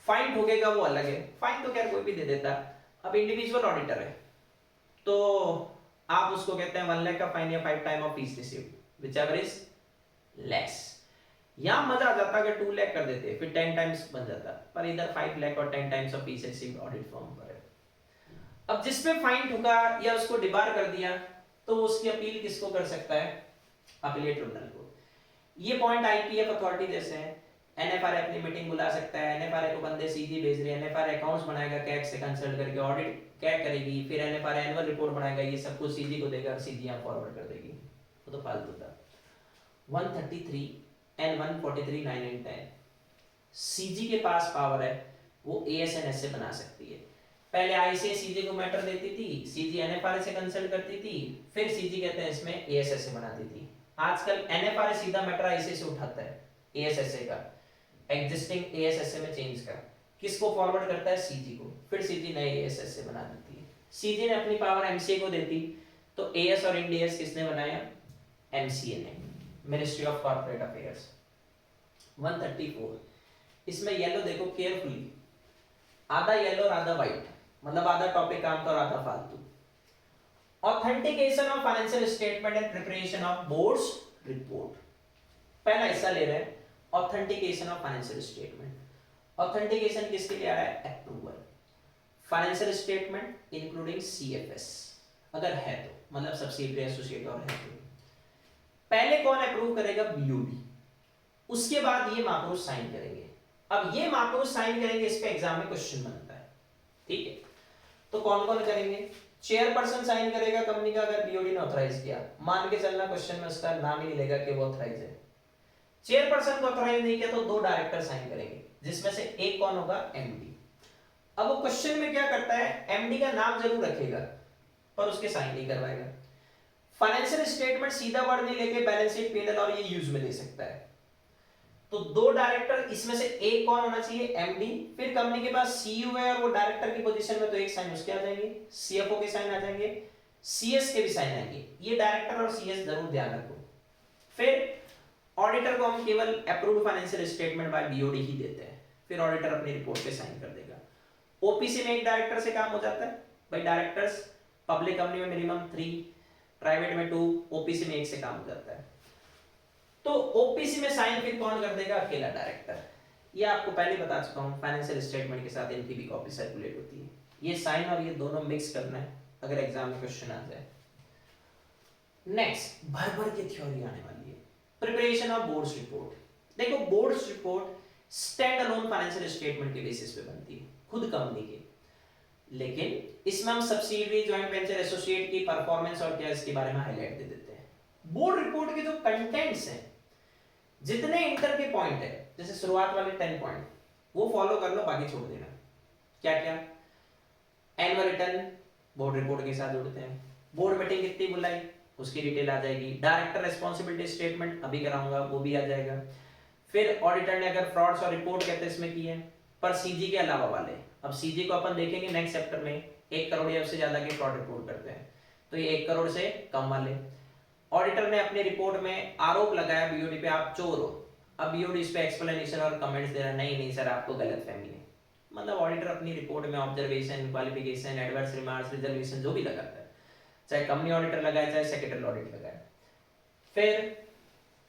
फाइन ठोकेगा वो अलग है, फाइन तो खैर कोई भी दे देता। अब इंडिविजुअल ऑडिटर है तो आप उसको कहते हैं 1 लाख का फाइन या 5 time of fees received, whichever is less. यहां मजा आ जाता अगर 2 लाख कर देते फिर 10 टाइम्स बन जाता, पर इधर 5 लाख और 10 times of fees received audit firm पर है। अब जिसपे फाइन ठुका या उसको डिबार कर दिया तो उसकी अपील किसको कर सकता है, अपीलेट ट्रिब्यूनल को। ये पॉइंट आईपीएफ अथॉरिटी जैसे हैं, एनएफआरए अपनी मीटिंग बुला सकता है, एनएफआरए को बंदे सीधी भेज रहे हैं, एनएफआरए अकाउंट्स बनाएगा कैग से कंसल्ट करके, ऑडिट कैग करेगी, फिर एनएफआरए एनुअल रिपोर्ट बनाएगा, ये सब कुछ सीजी को देगा, सीजी यहां फॉरवर्ड कर देगी, वो तो फालतू था। 133 एंड 143 9 एंड 10 सीजी के पास पावर है, वो एएसएनएस से बना सकती है। पहले आईसीए सीजी को मैटर देती थी, सीजी एनएफआरए से कंसल्ट करती थी, फिर सीजी कहते हैं इसमें एएसएस से बनाती थी। आजकल एनएफआरए सीधा मैटर आईसीए से उठाता है, एएसएसए का एग्जिस्टिंग एएसएसए में चेंज कर, किसको फॉरवर्ड करता है, सीजी को, फिर सीजी नए एएसएसए बना देती है। सीजी ने अपनी पावर एमसीए को देती, तो एएस और इंडीएस किसने बनाया, एमसीए ने, मिनिस्ट्री ऑफ कॉर्पोरेट अफेयर्स। 134 इसमें येलो देखो केयरफुली, आधा येलो और आधा व्हाइट, मतलब आधा टॉपिक आमतौर और आधा फालतू। Authentication of financial statement and preparation of boards report, पहला हिस्सा ले रहे हैं authentication of financial statement. Authentication किसके लिए आ रहा है, approval, financial statement including CFS अगर है तो, मतलब सब्सिडियरी एसोसिएट और है तो। पहले कौन अप्रूव करेगा, बीओडी, उसके बाद ये मापुरुष साइन करेंगे। अब ये मापुरुष साइन करेंगे, इस पे एग्जाम में क्वेश्चन बनता है, ठीक है। तो कौन कौन करेंगे, चेयरपर्सन साइन करेगा कंपनी का अगर बीओडी ने ऑथराइज किया, मान के चलना क्वेश्चन में उसका नाम ही नहीं लेगा कि वो ऑथराइज है। चेयरपर्सन को ऑथराइज नहीं किया तो 2 डायरेक्टर साइन करेंगे, जिसमें से एक कौन होगा, एमडी। अब वो क्वेश्चन में क्या करता है, एमडी का नाम जरूर रखेगा पर उसके साइन नहीं करवाएगा। फाइनेंशियल स्टेटमेंट सीधा वर्ड नहीं लेके बैलेंस शीट, पीएनएल और ये यूज में ले सकता है। तो 2 डायरेक्टर, इसमें से एक कौन होना चाहिए, एमडी। फिर कंपनी के पास सीईओ है और वो डायरेक्टर की पोजीशन में, तो एक साइन उसके आ जाएंगे, सीएफओ के साइन आ जाएंगे, सीएस के भी साइन आएंगे। ये डायरेक्टर और सीएस जरूर ध्यान रखो। फिर ऑडिटर को हम केवल approved financial statement by BOD ही देते हैं, फिर ऑडिटर अपनी रिपोर्ट पे साइन कर देगा। ओपीसी में एक डायरेक्टर से काम हो जाता है, भाई डायरेक्टर्स पब्लिक कंपनी में मिनिमम 3, प्राइवेट में 2, ओपीसी में 1 से काम करता है। तो ओपीसी में साइन फिर कौन कर देगा? अकेला डायरेक्टर। ये आपको पहले बता चुका हूँ, फाइनेंशियल स्टेटमेंट के साथ इनकी भी कॉपी सर्कुलेट होती है। ये साइन और ये दोनों मिक्स करना है अगर एग्जाम में क्वेश्चन आ जाए। नेक्स्ट भर भर के थ्योरी आने वाली है, प्रिपरेशन ऑफ बोर्ड्स रिपोर्ट। देखो boards report stand alone financial statement के बेसिस पे बनती है, खुद कंपनी के, लेकिन इसमें हम सब्सिडियरी, जॉइंट वेंचर, एसोसिएट की परफॉर्मेंस और क्या इसके बारे में हाईलाइट दे देते हैं। बोर्ड रिपोर्ट के जो कंटेंट्स हैं, जितने इंटर के पॉइंट है, जैसे शुरुआत वाले 10 पॉइंट वो फॉलो कर लो, बाकी छोड़ देना। क्या क्या? एनुअल रिटर्न बोर्ड रिपोर्ट के साथ जोड़ते हैं, बोर्ड मीटिंग कितनी बुलाई उसकी डिटेल आ जाएगी, डायरेक्टर रिस्पांसिबिलिटी स्टेटमेंट अभी कराऊंगा वो भी आ जाएगा। फिर ऑडिटर ने अगर फ्रॉड्स और रिपोर्ट कहते हैं इसमें की है, पर सीजी के अलावा वाले, अब सीजी को अपन देखेंगे नेक्स्ट चैप्टर में, 1 करोड़ या उससे ज्यादा के फ्रॉड रिपोर्ट करते हैं, तो ये 1 करोड़ से कम वाले। ऑडिटर ने अपनी रिपोर्ट में आरोप लगाया बीओडी पे, आप चोर हो, अब बीओडी इस पे एक्सप्लेनेशन और कमेंट्स दे रहा है, नहीं सर आपको गलतफहमी है। मतलब ऑडिटर अपनी रिपोर्ट में observation, qualification, adverse remarks, reservation जो भी लगाता है, चाहे कंपनी ऑडिटर लगाए चाहे सेक्रेटरी ऑडिट लगाए। फिर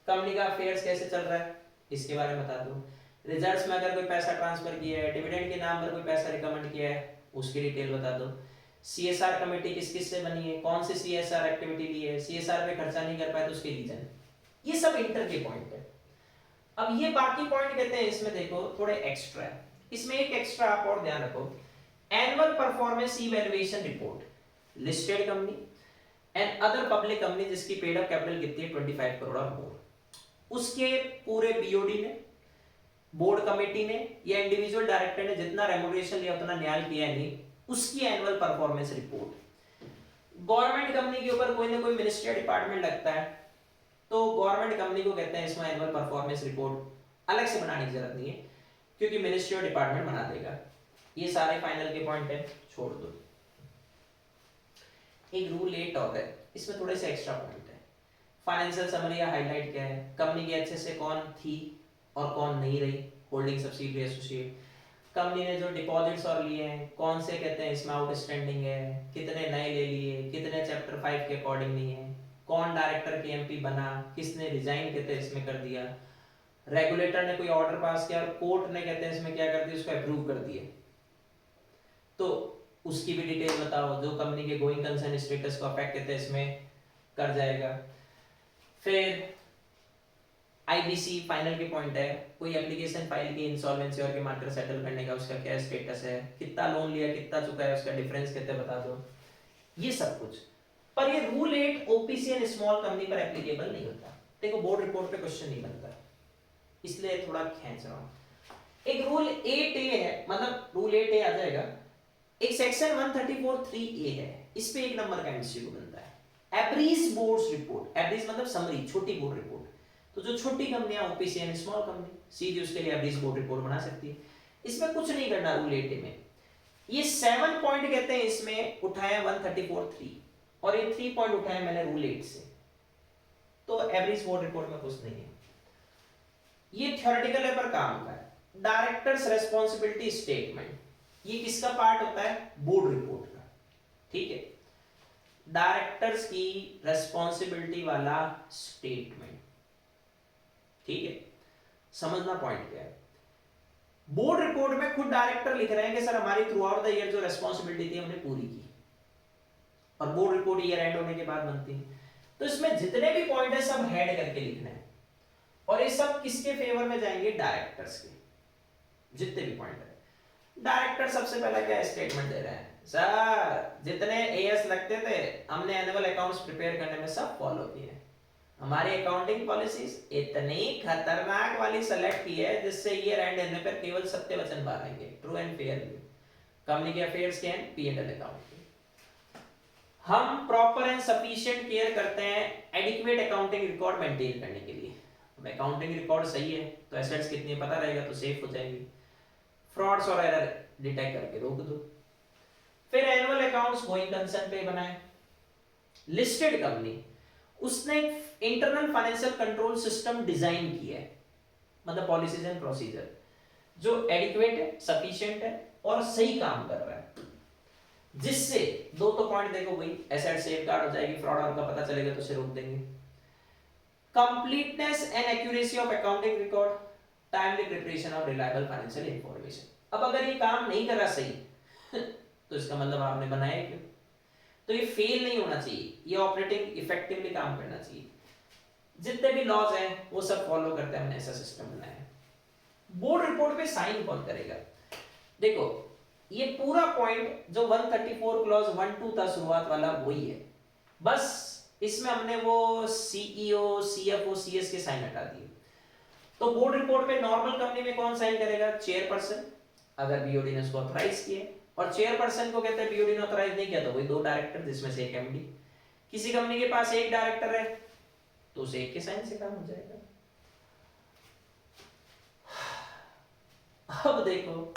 कंपनी का अफेयर्स कैसे चल रहा है इसके बारे में बता दो, रिजल्ट्स में अगर कोई पैसा ट्रांसफर किया है, डिविडेंड के नाम पर कोई पैसा रिकमेंड किया है उसकी डिटेल बता दो, सीएसआर कमेटी किस किस से बनी है, कौन सी सीएसआर एक्टिविटी ली है, सीएसआर पे खर्चा नहीं कर पाए तो उसके रीजन, ये सब इंटर के पॉइंट है। अब ये बाकी पॉइंट कहते हैं इसमें देखो थोड़े एक्स्ट्रा है, इसमें एक एक्स्ट्रा आप और ध्यान रखो, annual performance evaluation report, listed company and other public company जिसकी पेड अप कैपिटल कितनी है 25 करोड़ और मोर, उसके पूरे बीओडी ने, बोर्ड कमेटी ने या इंडिविजुअल डायरेक्टर ने जितना रेम्यूनरेशन लिया उतना न्याय किया नहीं, उसकी annual performance report. Government company के ऊपर कोई ना कोई मिनिस्ट्री डिपार्टमेंट लगता है तो गवर्नमेंट कंपनी को कहते हैं इसमें एनुअल परफॉर्मेंस रिपोर्ट अलग से बनाने की जरूरत नहीं है क्योंकि मिनिस्ट्री डिपार्टमेंट बना देगा। ये सारे फाइनल के पॉइंट है, छोड़ दो। एक रूल 8 और है, इसमें थोड़े से एक्स्ट्रा पॉइंट है। फाइनेंशियल समरी या हाईलाइट क्या है, कंपनी के अच्छे से कौन थी और कौन नहीं रही, होल्डिंग सब्सिडियरी एसोसिएट, कंपनी ने जो डिपॉजिट्स और लिए हैं कौन से कहते हैं इसमें आउटस्टैंडिंग है, कितने नए ले लिए, कितने चैप्टर 5 के अकॉर्डिंग नहीं है, कौन डायरेक्टर के एमपी बना, किसने रिजाइन कहते हैं इसमें कर दिया, रेगुलेटर ने कोई ऑर्डर पास किया और कोर्ट ने कहते हैं इसमें क्या कर दिया उसको अप्रूव कर दिया, तो उसकी भी डिटेल बताओ, जो कंपनी के गोइंग कंसर्न स्टेटस को अफेक्ट कहते हैं इसमें कर जाएगा। फिर आईबीसी फाइनल के पॉइंट है, कोई एप्लीकेशन फाइल की इंसॉल्वेंसी और के मार्केट सेटल करने का उसका क्या स्टेटस है, कितना लोन लिया कितना चुका है उसका डिफरेंस कहते हैं बता दो, ये सब कुछ। पर ये rule 8 OPC and small company पर एप्लीकेबल नहीं होता, देखो बोर्ड रिपोर्ट पे क्वेश्चन नहीं बनता इसलिए थोड़ा खींच रहा हूं। एक रूल 8A है, मतलब रूल 8A आ जाएगा, एक सेक्शन 134(3)A है, इस पे 1 नंबर का एमसीक्यू बनता है, एवरेज बोर्ड्स रिपोर्ट, एवरेज मतलब समरी, छोटी बोर्ड रिपोर्ट, तो जो छोटी कंपनियां ओपीसी एंड स्मॉल कंपनी सीधे उसके लिए एवरेज बोर्ड रिपोर्ट बना सकती है, इसमें कुछ नहीं करना रूल 8A में। ये 7 पॉइंट कहते हैं इसमें उठाया 134(3) और ये 3 पॉइंट उठाए मैंने रूल 8 से, तो एवरेज बोर्ड रिपोर्ट में कुछ नहीं है, ये थ्योरेटिकल है पर काम का है। डायरेक्टर्स रेस्पॉन्सिबिलिटी स्टेटमेंट, ये किसका पार्ट होता है, बोर्ड रिपोर्ट का, ठीक है, डायरेक्टर्स की रेस्पॉन्सिबिलिटी वाला स्टेटमेंट, ठीक है, समझना पॉइंट क्या है। बोर्ड रिपोर्ट में खुद डायरेक्टर लिख रहे हैं कि सर हमारी थ्रू आउट द ईयर जो रेस्पॉन्सिबिलिटी थी हमने पूरी की, और बोर्ड रिपोर्ट ईयर एंड होने के बाद बनती है, तो इसमें जितने भी पॉइंट है सब हेड करके लिखना है, और ये सब किसके फेवर में जाएंगे, डायरेक्टर्स के, जितने भी पॉइंट है। डायरेक्टर सबसे पहला क्या स्टेटमेंट दे रहे हैं, सर जितने एएस लगते थे हमने एनुअल अकाउंट्स प्रिपेयर करने में सब फॉलो किए, हमारी अकाउंटिंग पॉलिसीज इतनी खतरनाक वाली सेलेक्ट की है जिससे ईयर एंड होने पर केवल सत्य वचन बांधेंगे, ट्रू एंड फेयर, कंपनी के अफेयर्स के एंड पी&एल अकाउंट के। हम प्रॉपर एंड सफिशिएंट केयर करते हैं एडिक्वेट अकाउंटिंग रिकॉर्ड मेंटेन करने के लिए, अकाउंटिंग रिकॉर्ड सही है तो एसेट्स कितनी पता रहेगा तो सेफ हो जाएंगी, फ्रॉड्स और एरर डिटेक्ट करके रोक दो। फिर एनुअल अकाउंट्स गोइंग कंसर्न पे बनाए। लिस्टेड कंपनी, उसने internal financial control system design किया है, मतलब पॉलिसीज एंड प्रोसीजर जो एडिक्वेट है, सफिशिएंट है और सही काम कर रहा है। जिससे दो तो पॉइंट देखो भाई, एसेट सेफ गार्ड हो जाएगी, फ्रॉड का पता चलेगा तो उसे रोक देंगे। Completeness and accuracy of accounting record, timely preparation of reliable financial information. अब अगर ये काम नहीं कर रहा सही तो इसका मतलब आपने बनाया क्यों? तो ये फेल नहीं होना चाहिए, ये ऑपरेटिंग इफेक्टिवली काम करना चाहिए। जितने भी लॉज हैं वो सब फॉलो करते हैं, हमने ऐसा सिस्टम बनाया है। बोर्ड रिपोर्ट पे साइन कौन करेगा? देखो ये पूरा पॉइंट जो 134 क्लॉज 1-2 था शुरुआत वाला वही है, बस इसमें हमने वो सीईओ सीएफओ सीएस के साइन हटा दिए। तो बोर्ड रिपोर्ट पे नॉर्मल कंपनी में कौन साइन करेगा? चेयरपर्सन, अगर बीओडी ने उसको ऑथराइज किया, और चेयरपर्सन को कहते हैं बीओडी ने ऑथराइज नहीं किया तो वही 2 डायरेक्टर जिसमें से एक एमडी। किसी कंपनी के पास एक डायरेक्टर है तो उसे एक के साइन से काम हो जाएगा। अब देखो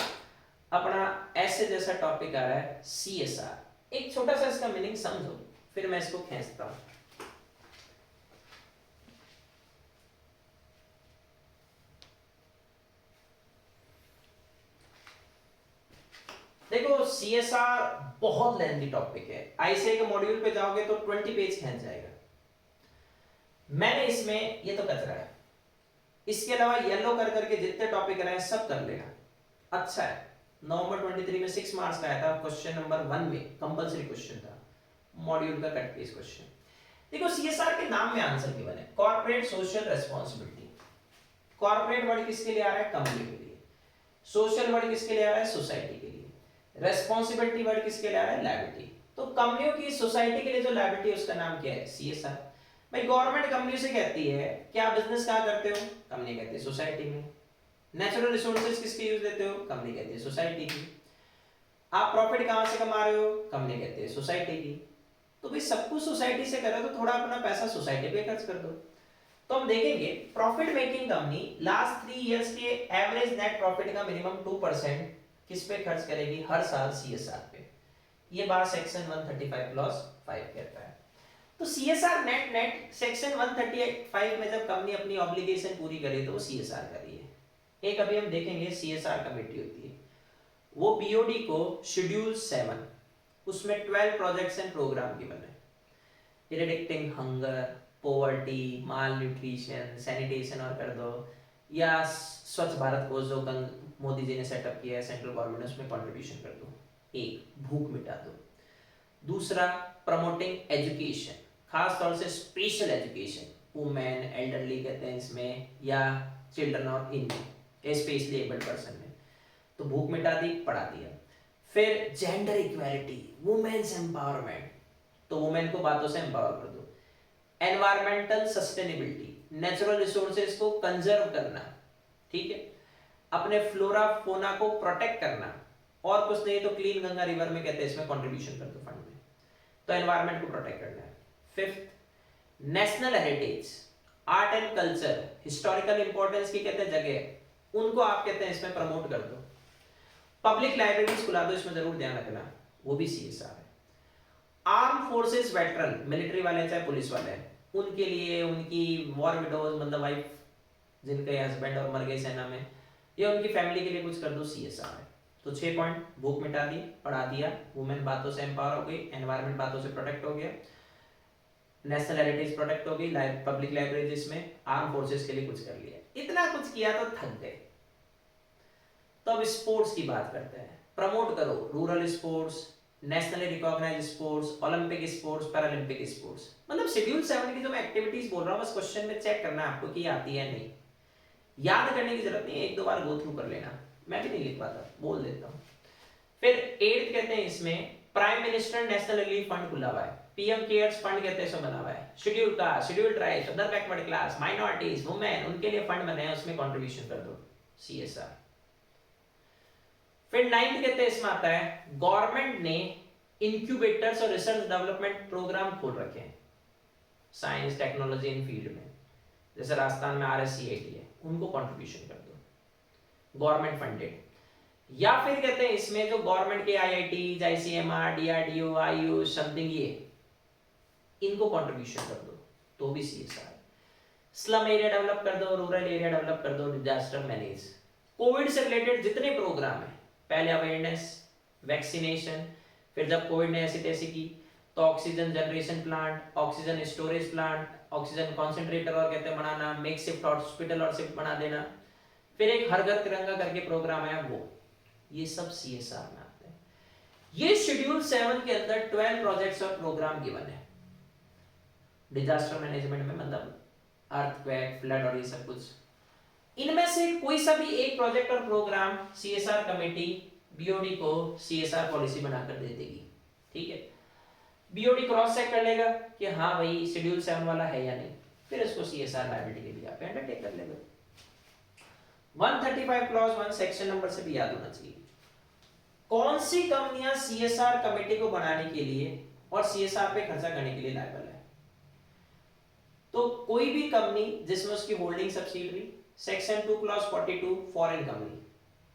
अपना ऐसे जैसा टॉपिक आ रहा है सीएसआर, एक छोटा सा इसका मीनिंग समझो फिर मैं इसको खींचता हूं। देखो सीएसआर बहुत लेंथी टॉपिक है, आईसीए के मॉड्यूल पे जाओगे तो 20 पेज खींच जाएगा। मैंने इसमें, ये तो कचरा है, इसके अलावा येलो कर करके जितने टॉपिक रहे सब कर लेना। अच्छा है, नवंबर 23 में 6 मार्क्स का आया था, क्वेश्चन नंबर 1 में कंपलसरी क्वेश्चन था, मॉड्यूल का कट पेज क्वेश्चन। देखो सीएसआर के नाम में आंसर गिवन है, corporate social responsibility. Corporate word किसके लिए आ रहा है? कंपनी के लिए। सोशल वर्ड किसके लिए आ रहा है? सोसाइटी के लिए। रेस्पॉन्सिबिलिटी वर्ड किसके लिए आ रहा है? लायबिलिटी। तो कंपनियों की सोसाइटी के लिए जो लायबिलिटी है उसका नाम क्या है? सीएसआर। भाई गवर्नमेंट कंपनी से कहती है क्या बिजनेस कहाँ करते हो? कंपनी कहती है सोसाइटी में। नेचुरल रिसोर्सेज किसके यूज देते हो? कंपनी कहती है सोसाइटी की। आप प्रॉफिट कहां से कमा रहे हो? कंपनी कहती है सोसाइटी की। तो भाई सब कुछ सोसाइटी से कर रहे हो तो थोड़ा अपना पैसा सोसाइटी पे खर्च कर दो। तो हम देखेंगे profit making company last 3 years के एवरेज नेट प्रॉफिट का मिनिमम 2% किस पे खर्च करेगी हर साल? सीएसआर पे। ये बात सेक्शन 135 क्लॉज 5 कहता है। तो सीएसआर नेट सेक्शन 135 में जब कंपनी अपनी ऑब्लिगेशन पूरी करे तो वो सीएसआर कर रही है। एक अभी हम देखेंगे सीएसआर कमेटी होती है, वो बीओडी को शेड्यूल 7 उसमें 12 प्रोजेक्ट्स एंड प्रोग्राम गिवन है। इरेडिक्टिंग हंगर, पॉवर्टी, माल न्यूट्रिशन, सैनिटेशन और कर दो, या स्वच्छ भारत को जो मोदी जी ने सेटअप किया है सेंट्रल गवर्नमेंट ने उसमें कंट्रीब्यूशन कर दो। एक, भूख मिटा दो। दूसरा, प्रमोटिंग एजुकेशन, खास तौर से स्पेशल एजुकेशन, वुमेन, एल्डरली कहते हैं इसमें, या चिल्ड्रन और इन स्पेशली एबल्ड पर्सन में, तो भूख मिटा दी, पढ़ा दिया। फिर जेंडर इक्वालिटी, वुमेन्स एम्पावरमेंट, तो वुमेन को बातों से एम्पावर कर दो। एनवायरमेंटल सस्टेनेबिलिटी, नेचुरल रिसोर्सेज को कंजर्व करना, ठीक है, अपने फ्लोरा फोना को प्रोटेक्ट करना, और कुछ नहीं तो क्लीन गंगा रिवर में कहते हैं इसमें कंट्रीब्यूशन कर दो फंड में, तो एनवायरमेंट को प्रोटेक्ट करना है। Fifth, national heritage, art and culture, historical importance की कहते हैं जगह, उनको आप कहते हैं इसमें प्रमोट कर दो। पब्लिक लाइब्रेरीज खुला दो, इसमें जरूर ध्यान रखना, वो भी सीएसआर है। आर्म फोर्सेस वेटरन, मिलिट्री वाले चाहे पुलिस वाले हैं, उनके लिए, उनकी वॉर विडोज मतलब वाइफ जिनके हस्बैंड और मर गए सेना में, या उनकी फैमिली के लिए कुछ कर दो, सीएसआर है। तो 6 पॉइंट, भूख मिटा दी, पढ़ा दिया, वुमेन बातों से एम्पावर हो गई, एनवायरमेंट बातों से प्रोटेक्ट हो गया, नेशनल हेरिटेज प्रोटेक्ट हो गई, पब्लिक लाइब्रेरीज में, आर्म फोर्सेस के लिए कुछ कर लिया। इतना कुछ किया तो थक गए। तो अब स्पोर्ट्स की बात करते हैं। प्रमोट करो rural sports, nationally recognised sports, Olympic sports, Paralympic sports. मतलब शेड्यूल 7 की जो मैं एक्टिविटीज बोल रहा हूँ बस क्वेश्चन में चेक करना है आपको कि आती है नहीं, याद करने की जरूरत नहीं है, 1-2 बार गो थ्रू कर लेना, मैं भी नहीं लिख पाता, बोल देता हूँ। फिर 8th कहते हैं इसमें prime minister national relief fund खुला हुआ है, पीएम केयर्स फंड कहते हैं, बना हुआ है। Schedule caste, schedule tribes, other backward class, minorities, women, उनके लिए फंड बने हैं, उसमें कंट्रीब्यूशन कर दो, सीएसआर। फिर 9th कहते हैं इसमें आता है गवर्नमेंट ने इंक्यूबेटर्स और रिसर्च डेवलपमेंट प्रोग्राम खोल रखे हैं साइंस टेक्नोलॉजी इन फील्ड में, जैसे राजस्थान में आरएससीआईटी है, उनको कंट्रीब्यूशन कर दो, गवर्नमेंट फंडेड। या फिर कहते हैं इसमें जो गवर्नमेंट के IIT, ICMR, DRDO, Ayush something, ये इनको कंट्रीब्यूशन कर दो, तो भी सीएसआर। स्लम एरिया डेवलप कर दो, रूरल एरिया डेवलप कर दो, डिजास्टर मैनेज। कोविड से रिलेटेड जितने प्रोग्राम है, पहले अवेयरनेस, वैक्सीनेशन, फिर जब कोविड ने ऐसी तैसी की तो oxygen generation plant, oxygen storage plant, oxygen concentrator और कहते हैं बनाना, मेक शिफ्ट हॉस्पिटल और शिफ्ट बना देना, फिर एक हर घर तिरंगा करके प्रोग्राम आया वो, ये सब सीएसआर में आते हैं। ये शेड्यूल 7 के अंदर 12 प्रोजेक्ट्स और प्रोग्राम गिवन है डिजास्टर मैनेजमेंट में, मतलब अर्थक्वेक, फ्लड और ये सब कुछ। इनमें से कोई सा भी एक प्रोजेक्ट और प्रोग्राम सीएसआर कमेटी बीओडी को सीएसआर पॉलिसी बनाकर दे देगी, ठीक है। बीओडी क्रॉस चेक कर लेगा कि हाँ भाई शेड्यूल 7 वाला है या नहीं, फिर इसको सीएसआर लायबिलिटी के लिए आप अंडरटेक कर लेगा। 135 क्लॉज 1 सेक्शन नंबर से भी याद होना चाहिए कौन सी कंपनियां सीएसआर कमेटी को बनाने के लिए और सीएसआर पे खर्चा करने के लिए लायबल है। तो कोई भी कंपनी जिसमें उसकी holding subsidiary, section 2 clause 42 foreign company,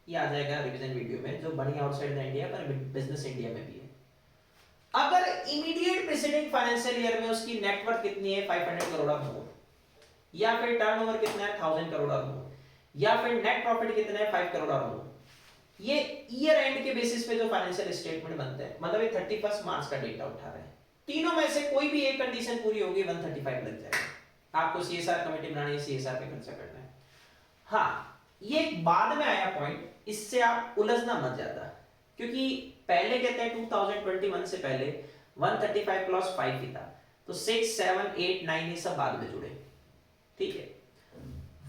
ये आ जाएगा रिवीजन वीडियो में, जो बनी आउटसाइड द इंडिया पर बिजनेस इंडिया में भी है। अगर इमीडिएट प्रीसीडिंग फाइनेंशियल ईयर में उसकी नेटवर्थ कितनी है 500 करोड़ और मोर, या फिर टर्नओवर कितना है 1000 करोड़ और मोर, या फिर नेट प्रॉफिट कितना है 5 करोड़ और मोर, ये ईयर एंड के बेसिस पे जो फाइनेंशियल स्टेटमेंट बनते हैं, मतलब ये 31 मार्च का डेटा उठा रहे हैं, तीनों में से कोई भी एक कंडीशन पूरी होगी 135 लग जाएगा। आपको सीएसआर कमेटी बनानी है, सीएसआर पे खर्चा करना है। हाँ, ये बाद में आया पॉइंट, इससे आप उलझना मत ज्यादा, क्योंकि पहले कहते हैं 2021 से पहले 135 क्लॉज 5 ही था, तो 6, 7, 8, 9 ये सब बाद में जुड़े, ठीक है।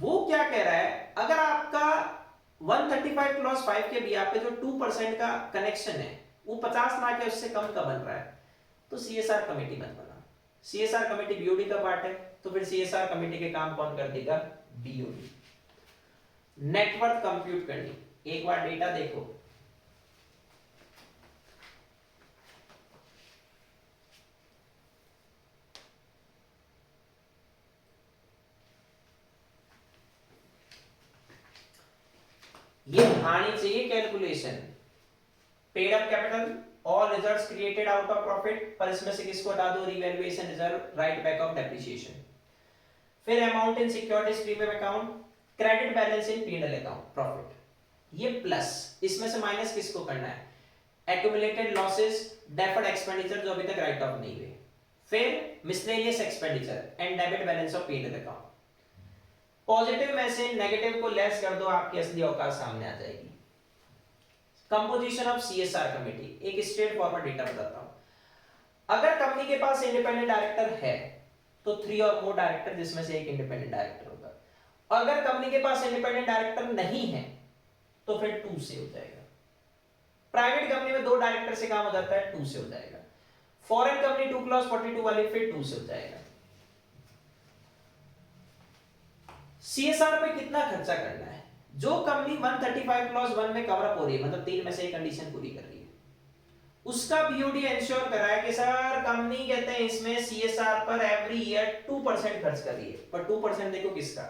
वो क्या कह रहा है, अगर आपका 135 क्लॉज 5 के भी पे जो 2% का कनेक्शन है वो 50 लाख है, उससे कम का बन रहा है, तो सीएसआर कमेटी मत बना। सीएसआर कमेटी बीओडी का पार्ट है, तो फिर सीएसआर कमेटी के काम कौन कर देगा, बीओडी। नेटवर्थ कंप्यूट करनी, एक बार डेटा देखो, ये आनी चाहिए कैलकुलेशन, पेड अप कैपिटल और reserves created out of profit, पर इसमें से किसको हटा दो, revaluation reserve, write back of depreciation, फिर amount in securities premium account, credit balance in P and L account, profit, ये प्लस, इसमें से माइनस किसको करना है, एक्यूमुलेटेड लॉसेस, डेफर्ड एक्सपेंडिचर जो अभी तक राइट ऑफ नहीं हुए, फिर miscellaneous expenditure and debit balance of P and L account. Positive में से नेगेटिव को लेस कर दो, आपकी असली औकात सामने आ जाएगी। कंपोजिशन ऑफ सीएसआर कमेटी, एक स्ट्रेट फॉरवर्ड डेटा बताता हूं। अगर कंपनी के पास इंडिपेंडेंट डायरेक्टर है तो 3 और मोर डायरेक्टर, जिसमें से एक इंडिपेंडेंट डायरेक्टर होगा। अगर कंपनी के पास इंडिपेंडेंट डायरेक्टर नहीं है तो फिर 2 से हो जाएगा। प्राइवेट कंपनी में 2 डायरेक्टर से काम हो जाता है, 2 से हो जाएगा। फॉरेन कंपनी 2 क्लॉज 42 वाली फिर 2 से हो जाएगा। सीएसआर पे कितना खर्चा करना है, जो कंपनी 135 क्लॉज 1 में कवर अप हो रही है, मतलब 3 में से एक कंडीशन पूरी कर रही है, उसका बीओडी इंश्योर करा है कि सर कंपनी कहते हैं इसमें सीएसआर पर एवरी ईयर 2% खर्च कर रही है, पर 2% देखो किसका,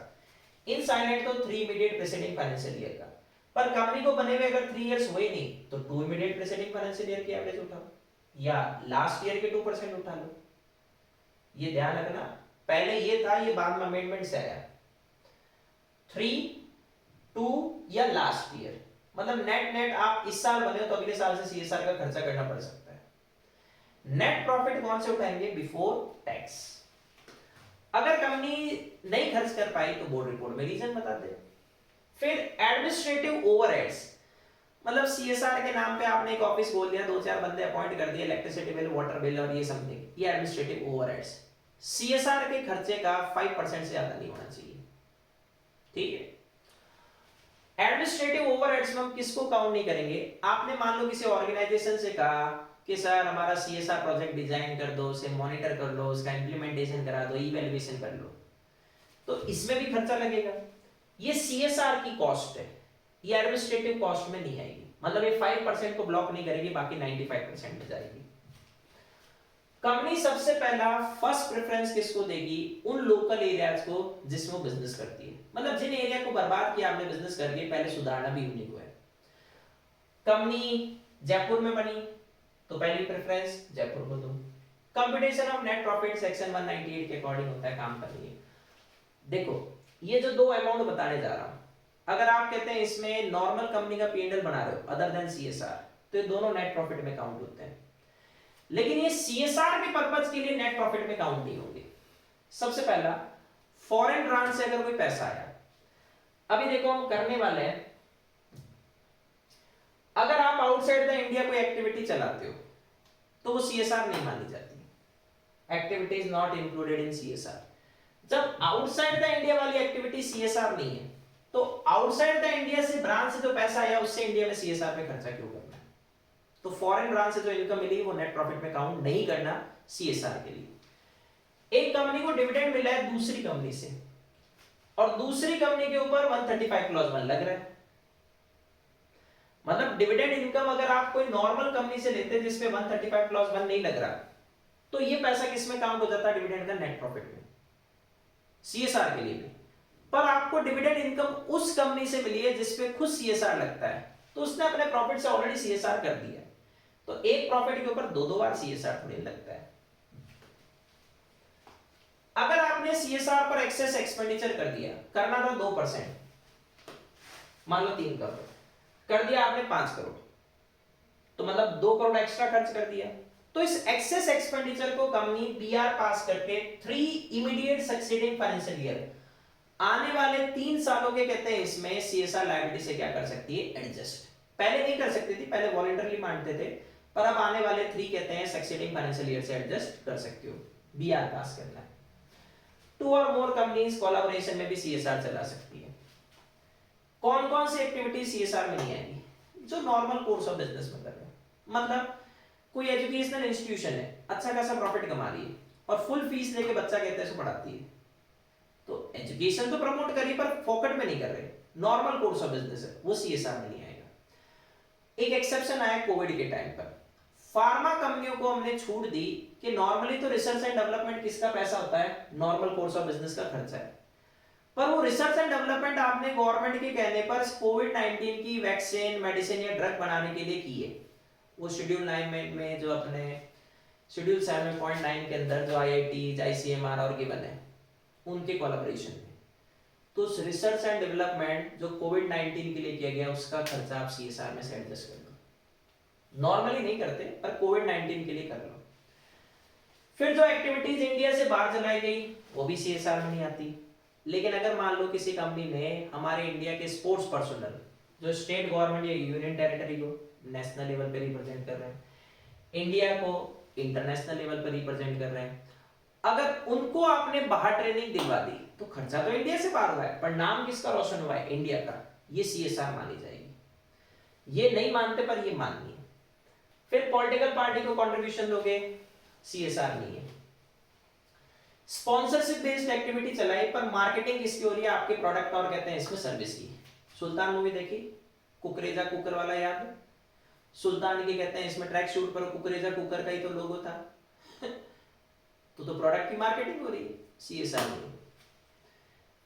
इन साइलेंट तो 3 इमीडिएट प्रीसीडिंग फाइनेंशियल ईयर का, पर कंपनी को बने हुए अगर 3 इयर्स हुए नहीं तो 2 इमीडिएट प्रीसीडिंग फाइनेंशियल ईयर की एवरेज उठाओ, या लास्ट ईयर के 2% उठा लो। ये ध्यान रखना, पहले ये था, ये बाद में अमेंडमेंट से आया, 3, 2 या लास्ट ईयर, मतलब नेट आप इस साल बने हो तो अगले साल से सीएसआर का खर्चा करना पड़ सकता है। नेट प्रॉफिट कौन से उठाएंगे, बिफोर टैक्स। अगर कंपनी नहीं खर्च कर पाई तो बोर्ड रिपोर्ट में रीजन बता दे। फिर एडमिनिस्ट्रेटिव ओवरहेड्स, मतलब सीएसआर के नाम पे आपने एक ऑफिस खोल दिया, 2-4 बंदे अपॉइंट कर दिए, इलेक्ट्रिसिटी बिल, वाटर बिल और ये समथिंग, ये एडमिनिस्ट्रेटिव ओवरहेड्स। सीएसआर के खर्चे का 5% से ज्यादा नहीं होना चाहिए, ठीक है। एडमिनिस्ट्रेटिव ओवरहेड्स में हम किसको काउंट नहीं करेंगे, आपने मान लो किसी ऑर्गेनाइजेशन से कहा कि सर हमारा सीएसआर प्रोजेक्ट डिजाइन कर दो, उसे मॉनिटर कर लो, उसका इंप्लीमेंटेशन करा दो, इवैल्यूएशन कर लो, तो इसमें भी खर्चा लगेगा। ये सीएसआर की कॉस्ट है, ये एडमिनिस्ट्रेटिव कॉस्ट में नहीं आएगी, मतलब ये 5% को ब्लॉक नहीं करेगी, बाकी 95% में जाएगी। कंपनी सबसे पहला फर्स्ट प्रेफरेंस किसको देगी, उन लोकल एरियाज को जिसमें वो बिजनेस करती है, मतलब जिन एरिया को बर्बाद किया आपने बिजनेस करके, पहले सुधारना भी उन्हीं को है। कंपनी जयपुर में बनी तो पहली प्रेफरेंस जयपुर को दो। Computation of net profit section 198 के अकॉर्डिंग होता है, काम करनी है। देखो ये जो 2 अमाउंट बताने जा रहा हूं, अगर आप कहते हैं इसमें नॉर्मल कंपनी का पी&एल बना रहे हो अदर देन सीएसआर, तो ये दोनों नेट प्रॉफिट में काउंट होते हैं। लेकिन ये सीएसआर के पर्पज के लिए नेट प्रॉफिट में काउंट नहीं होंगे। सबसे पहला, फॉरेन ग्रांट से अगर कोई पैसा आया, अभी देखो हम करने वाले हैं, अगर आप आउटसाइड द इंडिया कोई एक्टिविटी चलाते हो तो वो सीएसआर नहीं मानी जाती, activity is not included in CSR. जब आउटसाइड द इंडिया वाली एक्टिविटी सीएसआर नहीं है, तो आउटसाइड द इंडिया से ब्रांच से जो पैसा आया उससे इंडिया में सीएसआर पे खर्चा क्यों करना है? तो फॉरेन ब्रांच से जो इनकम मिली वो नेट प्रॉफिट में काउंट नहीं करना सीएसआर के लिए। एक कंपनी को डिविडेंड मिला है दूसरी कंपनी से, और दूसरी कंपनी के ऊपर 135 क्लॉज 1 लग रहा है, मतलब डिविडेंड इनकम अगर आप कोई नॉर्मल कंपनी से लेते हैं जिसपे 135 क्लॉज 1 नहीं लग रहा, तो ये पैसा किसमें काउंट हो जाता है? डिविडेंड का नेट प्रॉफिट में, सीएसआर के लिए भी। पर आपको डिविडेंड इनकम उस कंपनी से मिली है जिसपे खुद सीएसआर लगता है, तो उसने अपने प्रॉफिट से ऑलरेडी सीएसआर कर दिया, तो एक प्रॉफिट के ऊपर दो बार सीएसआर थोड़ी लगता है। अगर आपने सीएसआर पर एक्सेस एक्सपेंडिचर कर दिया, करना था 2%, मान लो 3 करोड़ कर दिया आपने 5 करोड़, तो मतलब 2 करोड़ एक्स्ट्रा खर्च कर दिया, तो इस एक्सेस एक्सपेंडिचर को कंपनी बीआर पास करके 3 इमीडिएट सक्सीडिंग फाइनेंशियल ईयर, आने वाले 3 सालों के कहते हैं, इसमें सीएसआर लायबिलिटी से क्या कर सकती है? एडजस्ट। पहले नहीं कर सकती थी, पहले वॉलंटरली मानते थे, पर अब आने वाले 3 कहते हैं सक्सीडिंग फाइनेंशियल ईयर से एडजस्ट कर सकते हो, बीआर पास करना है। 2 और मोर कंपनीज कोलैबोरेशन में भी सीएसआर चला सकती है। कौन कौन सी एक्टिविटी सीएसआर में नहीं आएगी? जो नॉर्मल कोर्स ऑफ बिजनेस में कर रहे हैं, मतलब कोई एजुकेशनल इंस्टीट्यूशन है, अच्छा खासा प्रॉफिट कमा रही है और फुल फीस लेके बच्चा कहते हैं पढ़ाती है, तो एजुकेशन तो प्रमोट करिए पर फोकट में नहीं कर रहे, नॉर्मल कोर्स ऑफ बिजनेस है, वो सीएसआर में नहीं आएगा। एक एक्सेप्शन आया कोविड के टाइम पर, फार्मा कंपनियों को हमने छूट दी कि नॉर्मली तो रिसर्च एंड डेवलपमेंट किसका पैसा होता है? नॉर्मल कोर्स ऑफ बिजनेस का खर्चा है, पर वो रिसर्च एंड डेवलपमेंट आपने गवर्नमेंट के कहने पर कोविड-19 की वैक्सीन, मेडिसिन या ड्रग बनाने के लिए की है। वो शेड्यूल 9 में जो अपने शेड्यूल 7.9 के अंदर जो आईआईटी, आईसीएमआर और गिवन है, उनके कोलैबोरेशन में, तो उस रिसर्च एंड डेवलपमेंट जो कोविड-19 के लिए किया गया उसका खर्चा आप सीएसआर में से एडजस्ट कर लो। नॉर्मली नहीं करते, पर कोविड-19 के लिए कर लो। फिर जो एक्टिविटीज इंडिया से बाहर चलाई गई वो भी सीएसआर में नहीं आती। लेकिन अगर मान लो किसी कंपनी ने हमारे इंडिया के स्पोर्ट्स पर्सनल जो स्टेट गवर्नमेंट या यूनियन टेरिटरी को नेशनल लेवल पे रिप्रेजेंट कर रहे हैं, इंडिया को इंटरनेशनल लेवल पर रिप्रेजेंट कर रहे हैं, अगर उनको आपने बाहर ट्रेनिंग दिलवा दी तो खर्चा तो इंडिया से बाहर हुआ है, पर नाम किसका रोशन हुआ है? इंडिया का, ये सीएसआर मानी जाएगी। ये नहीं मानते पर ये माननी है। फिर पॉलिटिकल पार्टी को कंट्रीब्यूशन दोगे, सीएसआर नहीं है। स्पॉन्सरशिप बेस्ड एक्टिविटी चलाई पर मार्केटिंग किसकी हो रही है? आपके प्रोडक्ट और कहते हैं इसमें सर्विस की। सुल्तान मूवी देखी, कुकरेजा कुकर वाला याद? सुल्तान की कहते हैं इसमें ट्रैक शूट पर कुकरेजा कुकर का ही तो लोगो था तो प्रोडक्ट की मार्केटिंग हो रही है, सीएसआर नहीं।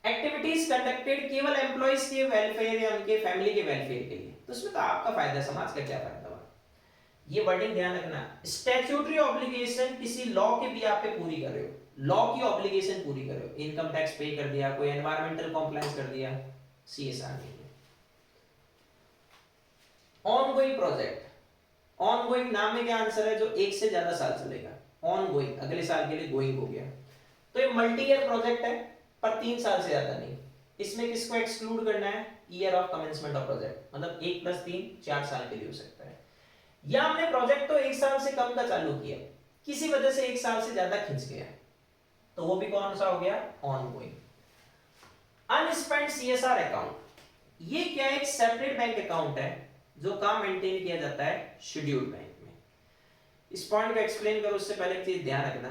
एक्टिविटीज कंडक्टेड केवल एम्प्लॉइज के वेलफेयर या उनके फैमिली के वेलफेयर के लिए, तो इसमें तो आपका फायदा, समाज का क्या फायदा हुआ? ये वर्डिंग ध्यान रखना। स्टैट्यूटरी ऑब्लिगेशन किसी लॉ के भी आप पे पूरी कर रहे हो, लॉ की ऑब्लिगेशन पूरी कर रहे हो, इनकम टैक्स पे कर दिया, कोई एनवायरमेंटल कॉम्प्लायंस कर दिया, सीएसआर नहीं है। ऑनगोइंग प्रोजेक्ट, ऑनगोइंग नाम में क्या आंसर है? जो 1 से ज्यादा साल चलेगा। ऑनगोइंग अगले साल के लिए गोइंग हो गया, तो ये मल्टी ईयर प्रोजेक्ट है पर 3 साल से ज्यादा नहीं। इसमें किसको एक्सक्लूड करना है? Year of commencement of project, मतलब 1 + 3 4 साल के लिए हो सकता है। या हमने प्रोजेक्ट तो 1 साल से कम का चालू किया, किसी वजह से 1 साल से ज्यादा खिंच गया, तो वो भी कौन सा हो गया? ऑनगोइंग। अनस्पेंड सीएसआर अकाउंट, ये क्या है? एक सेपरेट बैंक अकाउंट है जो काम मेंटेन किया जाता है शेड्यूल बैंक में। इस पॉइंट को एक्सप्लेन करो उससे पहले एक चीज ध्यान रखना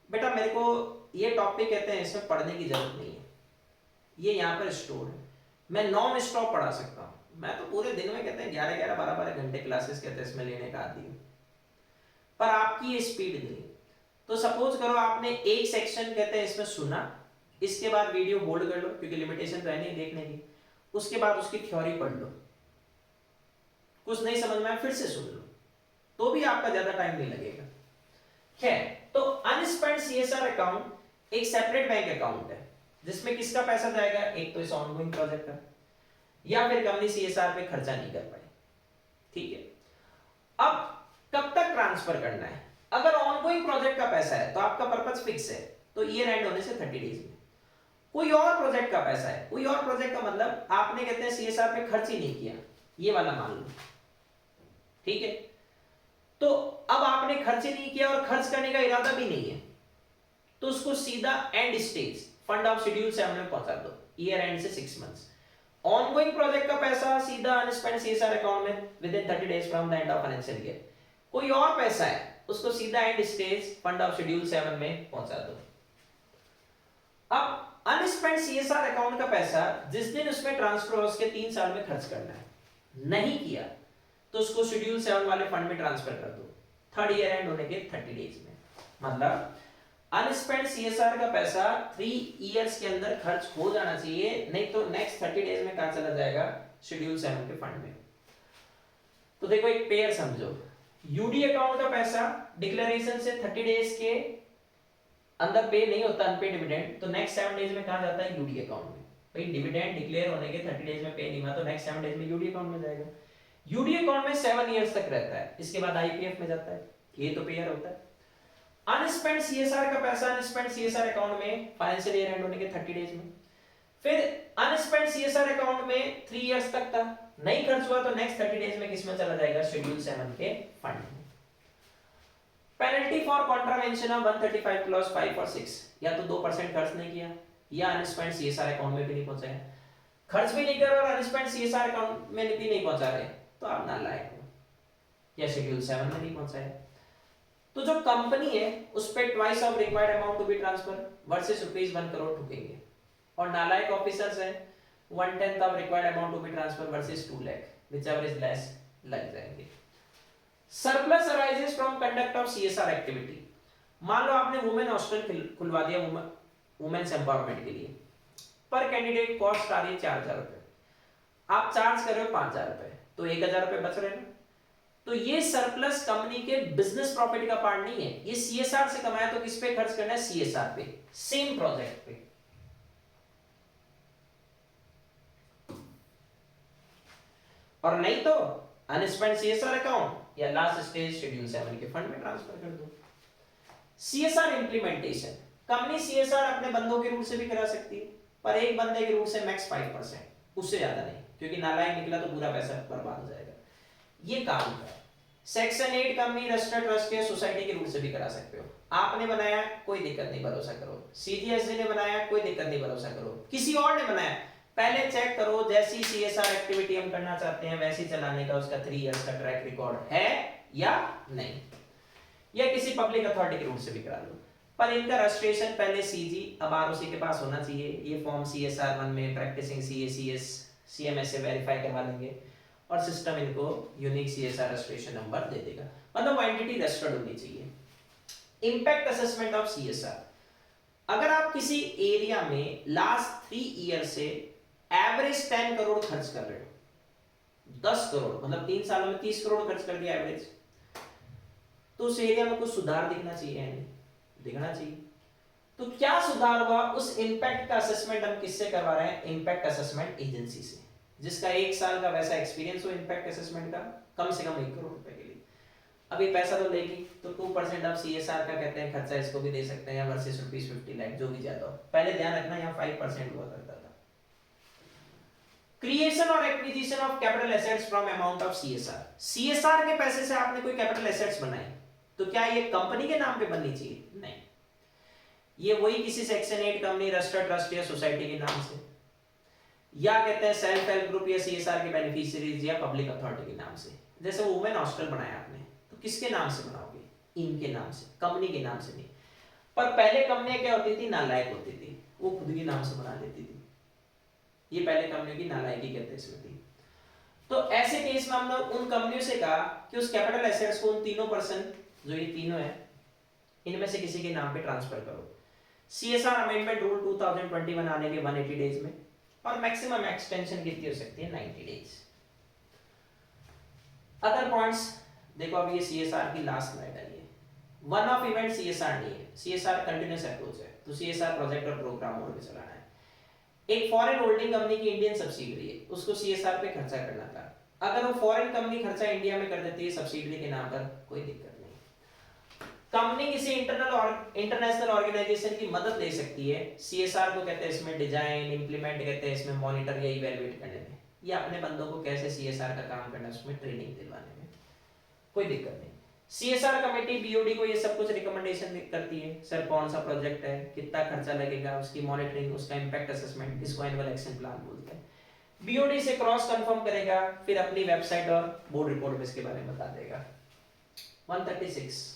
बेटा, मेरे को ये टॉपिक कहते हैं इसमें पढ़ने की जरूरत नहीं है, ये यहाँ पर स्टोर है, मैं नॉन स्टॉप पढ़ा सकता हूँ। मैं तो पूरे दिन में कहते हैं 11-11, 12-12 घंटे क्लासेस कहते हैं इसमें लेने का आदी हूँ, पर आपकी ये स्पीड नहीं। तो सपोज करो आपने एक सेक्शन कहते हैं इसमें सुना, इसके बाद वीडियो होल्ड कर लो क्योंकि लिमिटेशन तो है नहीं देखने की, उसके बाद उसकी थ्योरी पढ़ लो, कुछ नहीं समझ में आया फिर से सुन लो, तो भी आपका ज्यादा टाइम नहीं लगेगा। खैर, तो अनस्पेंड सीएसआर अकाउंट एक सेपरेट बैंक अकाउंट है जिसमें किसका पैसा जाएगा? एक तो इस ऑनगोइंग प्रोजेक्ट का, या फिर कंपनी सीएसआर पे खर्चा नहीं कर पाए, ठीक है। अब कब तक ट्रांसफर करना है? अगर ऑनगोइंग प्रोजेक्ट का पैसा है तो आपका पर्पस फिक्स है, तो ईयर एंड होने से 30 डेज में। कोई और प्रोजेक्ट का पैसा है, कोई और प्रोजेक्ट का मतलब आपने कहते हैं सीएसआर पे खर्च ही नहीं किया, ये वाला मान लो, ठीक है। तो अब आपने खर्च ही नहीं किया और खर्च करने का इरादा भी नहीं है, तो उसको सीधा and stage fund of schedule 7 में पहुंचा दो, ईयर एंड से 6 मंथ्स। ऑनगोइंग प्रोजेक्ट का पैसा सीधा अनस्पेंड सीएसआर अकाउंट में with in 30 days from the end of financial year. कोई और पैसा है उसको सीधा and stage fund of schedule 7 में पहुंचा दो। अब अनस्पेंड सीएसआर अकाउंट का पैसा जिस दिन उसमें ट्रांसफर हो उसके 3 साल में खर्च करना है, नहीं किया तो उसको शेड्यूल 7 वाले फंड में ट्रांसफर कर दो, थर्ड ईयर एंड होने के 30 डेज में। मतलब अनस्पेंड सीएसआर का पैसा 3 इयर्स के अंदर खर्च हो जाना चाहिए, नहीं तो नेक्स्ट 30 डेज में कहां चला जाएगा, शेड्यूल 7 के फंड में। तो देखो एक पेयर समझो, यूडी अकाउंट का पैसा डिक्लेरेशन से 30 डेज के अंदर पे नहीं होता अनपेड डिविडेंड, तो नेक्स्ट 7 डेज में कहां जाता है, यूडी अकाउंट में। भाई डिविडेंड डिक्लेयर होने के 30 डेज में पे नहीं हुआ तो नेक्स्ट 7 डेज में यूडी अकाउंट में जाएगा। यूडी अकाउंट में 7 इयर्स तक रहता है, इसके बाद आईपीएफ में जाता है, ये तो पेयर होता है। अनस्पेंड सीएसआर का पैसा अनस्पेंड सीएसआर अकाउंट में फाइनेंशियल ईयर एंड होने के 30 डेज में। फिर अनस्पेंड सीएसआर अकाउंट में 3 इयर्स तक था, नहीं खर्च हुआ तो नेक्स्ट 30 डेज में किसमें चला जाएगा, शेड्यूल 7 के फंड में। Penalty for contravention of 135 clause 5 और 6, या तो 2% खर्च नहीं किया या अनस्पेंड सीएसआर अकाउंट में भी नहीं पहुंचाया, खर्च भी नहीं कर और अनस्पेंड सीएसआर अकाउंट में भी नहीं पहुंचा रहे, तो आप नालायक हो, या शेड्यूल 7 में नहीं पहुंचाया। तो जो कंपनी है उस पे twice of required amount to be transfer versus ₹1 crore ठुकेंगे, और नालायक ऑफिसर्स है 1/10 of required amount to be transfer versus 2 lakh whichever is less लग जाएंगे। Surplus arises from conduct of CSR activity. मान लो आपने वुमेन हॉस्टल खुलवा दिया वुमेन्स एम्पावरमेंट के लिए, पर कैंडिडेट कॉस्ट आ रही है 4000 रुपए, आप चार्ज कर रहे हो 5000 रुपए, तो 1000 रुपए बच रहे हैं। तो ये सरप्लस कंपनी के बिजनेस प्रॉफिट का पार्ट नहीं है, ये सीएसआर से कमाया, तो किस पे खर्च करना है, सीएसआर पे, सेम प्रोजेक्ट पे। और नहीं तो अनस्पेंड सीएसआर अकाउंट या लास्ट स्टेज शेड्यूल 7 के फंड में ट्रांसफर कर दो। सीएसआर इंप्लीमेंटेशन, कंपनी सीएसआर अपने बंदों के रूट से भी करा सकती है, पर एक बंदे के रूट से मैक्स 5%, उससे ज्यादा नहीं, क्योंकि नालायक निकला तो पूरा पैसा बर्बाद हो जाएगा। ये काम है। सेक्शन 8 कंपनी रजिस्टर्ड ट्रस्ट या सोसाइटी के रूट से भी करा सकते हो, आपने बनाया कोई दिक्कत नहीं, भरोसा करो। सीजीएसडी ने बनाया कोई दिक्कत नहीं, भरोसा करो। किसी और ने बनाया, पहले चेक करो जैसी सीएसआर एक्टिविटी हम करना चाहते हैं वैसी चलाने का उसका 3 इयर्स का ट्रैक रिकॉर्ड है या नहीं, या किसी पब्लिक अथॉरिटी के रूट से भी करा लो, पर इनका रजिस्ट्रेशन पहले सीजी अब आरओसी के पास होना चाहिए। ये फॉर्म सीएसआर 1 में प्रैक्टिसिंग सीएसीएस सीएमएस से वेरीफाई करवा लेंगे, और सिस्टम इनको यूनिक सीएसआर रजिस्ट्रेशन नंबर दे देगा, मतलब वो एंटिटी रजिस्टर्ड होनी चाहिए। इंपैक्ट असेसमेंट ऑफ सीएसआर, अगर आप किसी एरिया में लास्ट 3 ईयर से एवरेज 10 करोड़ खर्च कर रहे हो, 10 करोड़ मतलब 3 सालों में 30 करोड़ खर्च कर दिया एवरेज, तो उस एरिया में कुछ सुधार दिखना चाहिए, नहीं दिखना चाहिए। तो क्या सुधार हुआ, उस इंपैक्ट का असेसमेंट हम किससे करवा रहे हैं, इंपैक्ट असेसमेंट एजेंसी से, जिसका 1 साल का वैसा एक्सपीरियंस हो इंपैक्ट असेसमेंट का, कम से कम 1 करोड़ रुपए के लिए। अभी पैसा तो लेगी, तो 2% ऑफ सीएसआर का कहते हैं खर्चा, इसको भी दे सकते हैं, या वर्सेस ₹50 लाख जो भी ज्यादा हो। पहले ध्यान रखना यहाँ 5% हुआ करता था। क्रिएशन और acquisition of capital assets from amount of CSR, CSR के पैसे से आपने कोई कैपिटल एसेट्स बनाए, तो क्या ये कंपनी के नाम पे बननी चाहिए, नहीं, ये वही किसी सेक्शन 8 कंपनी रजिस्टर्ड ट्रस्ट या सोसाइटी के नाम से, या कहते हैं सेल्फ हेल्प ग्रुप या सीएसआर के बेनिफिशियरीज या पब्लिक अथॉरिटी के नाम से। जैसे वो वुमेन हॉस्टल बनाया आपने, तो किसके नाम से बनाओगे, इनके नाम से, कंपनी के नाम से नहीं। पर पहले कंपनी क्या होती थी, नालायक होती थी, वो खुद के नाम से बना लेती थी, ये पहले कंपनी की नालायकी कहते हैं थी। तो ऐसे केस में हमने उन कंपनियों से कहा कि उस कैपिटल एसेट्स को उन तीनों पर्सन, जो ये तीनों है, इनमें से किसी के नाम पे ट्रांसफर करो। सीएसआर अमेंडमेंट रूल 2021 आने के 180 डेज में, और मैक्सिमम एक्सटेंशन कितनी हो सकती है, 90 डेज। अदर पॉइंट्स देखो, अब ये सीएसआर की लास्ट स्लाइड है, ये वन ऑफ इवेंट सीएसआर नहीं है, सीएसआर कंटीन्यूअस अप्रोच है, तो सीएसआर प्रोजेक्ट और प्रोग्राम मोड में चलाना है। एक फॉरेन होल्डिंग कंपनी की इंडियन सब्सिडियरी है, उसको सीएसआर पे खर्चा करना था, अगर वो फॉरेन कंपनी खर्चा इंडिया में कर देती है सब्सिडियरी के नाम पर, कोई दिक्कत नहीं। कंपनी किसी इंटरनेशनल ऑर्गेनाइजेशन की मदद ले सकती है। सीएसआर को कहते हैं इसमें डिजाइन, इंप्लीमेंट कहते हैं इसमें मॉनिटर या इवैल्यूएट करने में, या अपने बंदों को कैसे सीएसआर का काम करना है उसमें ट्रेनिंग दिलवाने में, कोई दिक्कत नहीं। सीएसआर कमेटी बीओडी को ये सब कुछ रिकमेंडेशन करती है, सर कौन सा प्रोजेक्ट है, कितना खर्चा लगेगा, उसकी मॉनिटरिंग, उसका इंपैक्ट असेसमेंट, इसको एनुअल एक्शन प्लान बोलते हैं। बीओडी से क्रॉस कंफर्म करेगा, फिर अपनी वेबसाइट और बोर्ड रिपोर्ट में इसके बारे में बता देगा। 136